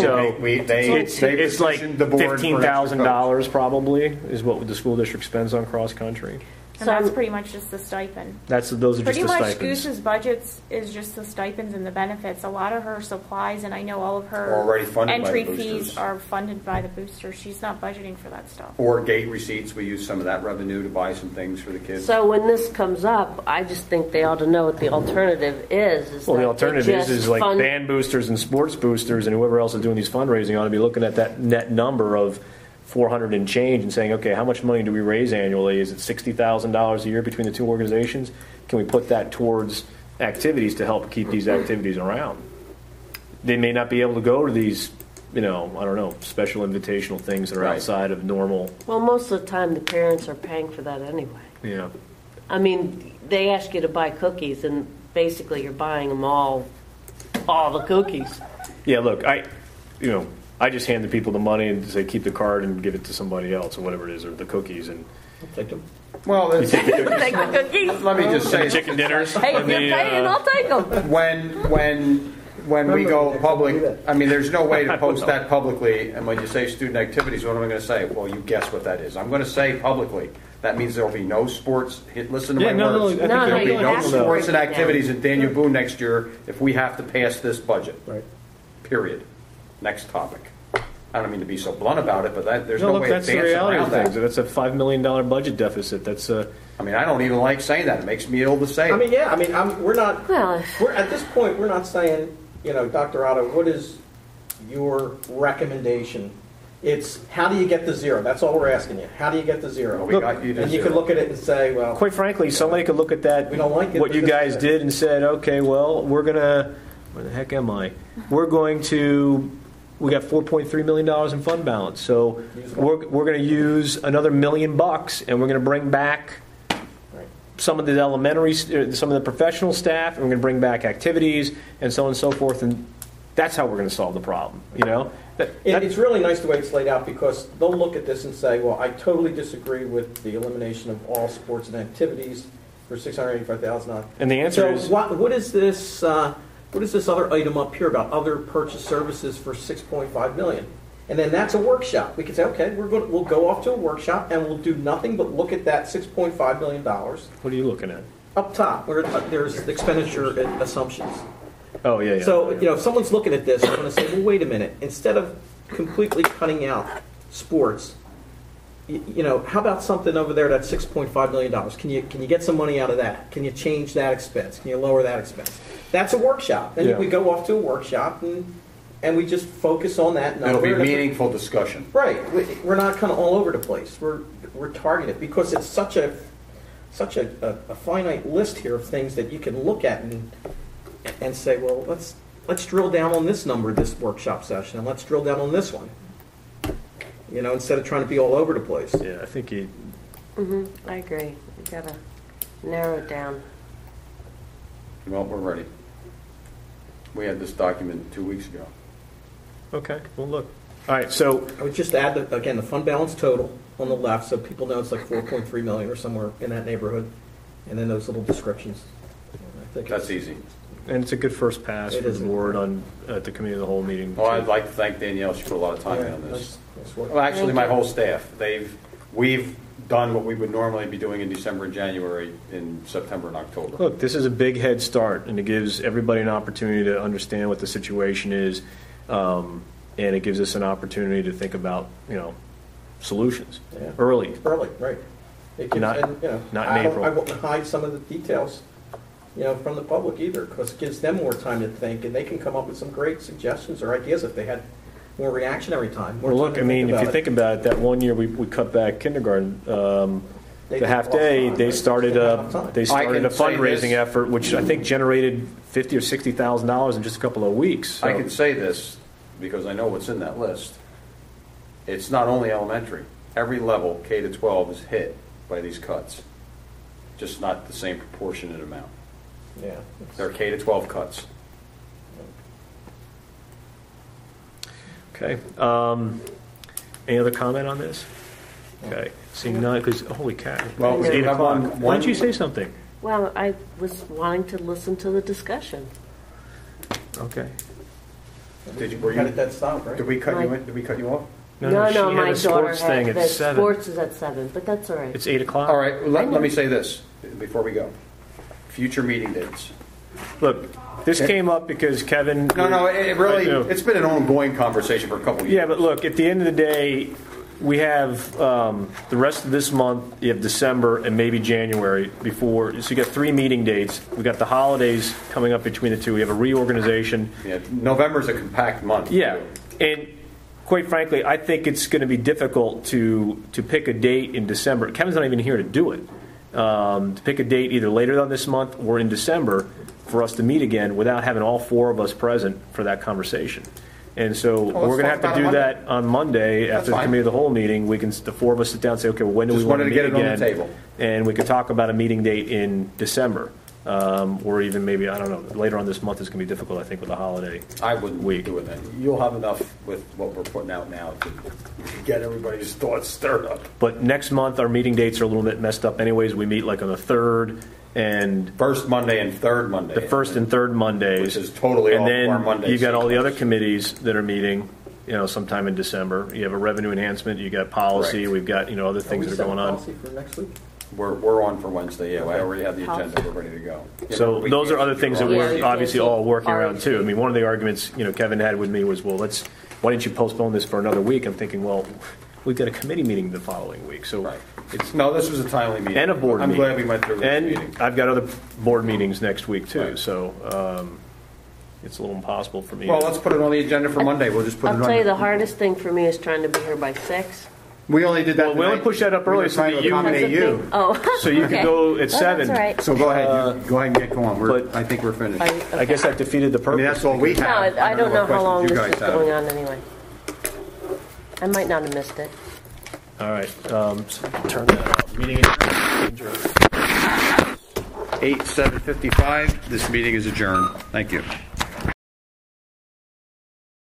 It's like $15,000 probably is what the school district spends on cross country. And that's pretty much just the stipend. Those are just Pretty the much stipends. Goose's budgets is just the stipends and the benefits. A lot of her supplies, and I know all of her Already funded by the entry fees boosters. are funded by the boosters. She's not budgeting for that stuff. Or gate receipts, we use some of that revenue to buy some things for the kids. So when this comes up, I just think they ought to know what the alternative is Well, the that alternative they is just like fund- band boosters and sports boosters and whoever else is doing these fundraising ought to be looking at that net number of 400 and change and saying, okay, how much money do we raise annually? Is it $60,000 a year between the two organizations? Can we put that towards activities to help keep these activities around? They may not be able to go to these, I don't know, special invitational things that are Right. outside of normal. Well, most of the time, the parents are paying for that anyway. Yeah. I mean, they ask you to buy cookies, and basically you're buying them all the cookies. Yeah, look, I just hand the people the money and say keep the card and give it to somebody else or whatever it is, or the cookies and Take them. Well, Take the cookies. let me just say, chicken dinners. Hey, if and you're the, paying, I'll take them. when we go public, do that. I mean, there's no way to post that publicly. And when you say student activities, what am I going to say? Well, you guess what that is. I'm going to say publicly. That means there will be no sports. Listen to my words. I think No, There will you be no have to sports break and it down. activities at Daniel Boone next year if we have to pass this budget. Right. Period. Next topic. I don't mean to be so blunt about it, but there's No, no look, way that's of the dancing reality around of that. things. That's a $5 million budget deficit. That's I mean, I don't even like saying that. It makes me ill to say it. I mean, yeah, we're not, Well, we're, at this point, we're not saying, Dr. Otto, what is your recommendation? It's, how do you get to zero? That's all we're asking you. How do you get to zero? Well, we got you to And you zero. can look at it and say, well, quite frankly, somebody could look at that, We don't like it, what but you this guys is it. did, and said, okay, well, we're gonna. Where the heck am I? We're going to. We got $4.3 million in fund balance, so we're going to use another $1 million, and we're going to bring back Right. some of the some of the professional staff, and we're going to bring back activities and so on and so forth, and that's how we're going to solve the problem. it's really nice the way it's laid out, because they'll look at this and say, well, I totally disagree with the elimination of all sports and activities for $685,000. And the answer So is what is this? What is this other item up here about other purchase services for $6.5 million? And then that's a workshop. We can say, okay, we'll go off to a workshop and we'll do nothing but look at that $6.5 million what are you looking at? up top where there's expenditure assumptions. Oh yeah. So, if someone's looking at this, they're going to say, well, wait a minute. Instead of completely cutting out sports, how about something over there that's $6.5 million? Can you get some money out of that? Can you change that expense? Can you lower that expense? That's a workshop. Then Yeah. we go off to a workshop and we just focus on that number. It'll be And if it- meaningful discussion. Right. We're not kind of all over the place. We're targeted because it's such a finite list here of things that you can look at and say, well, let's drill down on this number this workshop session, and let's drill down on this one. Instead of trying to be all over the place. Yeah, I think he. I agree. You gotta narrow it down. Well, we're ready. We had this document 2 weeks ago. Okay. Well, look. All right. So I would just add the fund balance total on the left, so people know it's like 4.3 million or somewhere in that neighborhood, and then those little descriptions. I think That's it's- easy. And it's a good first pass It for is. the board at the committee of the whole meeting. Well, I'd like to thank Danielle. She put a lot of time Yeah, in on this. nice work. Well, actually, Thank my you. whole staff. We've done what we would normally be doing in December and January in September and October. Look, this is a big head start, and it gives everybody an opportunity to understand what the situation is. and it gives us an opportunity to think about, solutions Yeah. early. Early, right. It gives, Not- and, not in I April. won't hide some of the details, from the public either, because it gives them more time to think, and they can come up with some great suggestions or ideas if they had more reactionary time. more Well, time look, to I mean, think if you about think about it, that one year we cut back kindergarten, They the did half all the day, time, they right? started They a had enough time. I can a say fundraising this. effort, which I think generated $50,000 or $60,000 in just a couple of weeks. So- I can say this because I know what's in that list. It's not only elementary. Every level, K to 12, is hit by these cuts. Just not the same proportionate amount. Yeah. They're K to 12 cuts. Okay. Any other comment on this? Okay. Seeing none, because, holy cow. Well, It's we 8 have o'clock. one- Why don't you say something? Well, I was wanting to listen to the discussion. Okay. Did you, were Got it you, dead stop, right? did we cut you in? Did we cut you off? No, No, she had my a daughter sports thing had, at the 7. sports is at 7, but that's all right. It's 8 o'clock? All right, let me say this before we go. Future meeting dates. Look, this came up because Kevin... No, it really, I know. it's been an ongoing conversation for a couple of years. Yeah, but look, at the end of the day, we have the rest of this month, you have December and maybe January before, so you got 3 meeting dates. We got the holidays coming up between the two. We have a reorganization. Yeah, November's a compact month. Yeah, too. and quite frankly, I think it's going to be difficult to pick a date in December. Kevin's not even here to do it. To pick a date either later on this month or in December for us to meet again without having all 4 of us present for that conversation. And so let's we're going to talk have to about do it that on Monday That's after the fine. committee of the whole meeting. We can, the 4 of us sit down and say, okay, well, when do Just we want to wanted meet to get it on again? the table. And we could talk about a meeting date in December. Or even maybe, I don't know, later on this month is going to be difficult, I think, with the holiday. I wouldn't Week. do it then. You'll have enough with what we're putting out now to get everybody's thoughts stirred up. But next month, our meeting dates are a little bit messed up anyways. We meet like on the 3rd and First Monday and third Monday. the 1st and 3rd Mondays. Which is totally and off then our Monday you got all the other sequence. committees that are meeting, sometime in December. You have a revenue enhancement, you got policy, Correct. we've got, other things that are going on. Policy for next week? We're on for Wednesday, yeah. I Okay. already have the agenda, we're ready to go. So We those are can't other things that do all Yeah, we're we can't obviously do all working RFP. around too. I mean, one of the arguments, Kevin had with me was, well, why didn't you postpone this for another week? I'm thinking, well, we've got a committee meeting the following week, so. Right. No, this was a timely meeting. And a board I'm meeting. glad we went through this And meeting. I've got other board meetings next week too, Right. so it's a little impossible for me. Well, let's put it on the agenda for Monday. We'll just put it on. I'll tell you, the hardest thing for me is trying to be here by 6. We only did that. Well, we only tonight. pushed that up earlier We were so trying that to you- accommodate you. Oh, So you okay. can go at Well, 7. That's all right. So go ahead. Go ahead and get going. but- I think we're finished. I guess that defeated the I purpose. mean, that's all we No, have. I don't know what how long questions this you is guys have. going on anyway. I might not have missed it. All right, so turn that off. Meeting adjourned. 7:55. This meeting is adjourned. Thank you.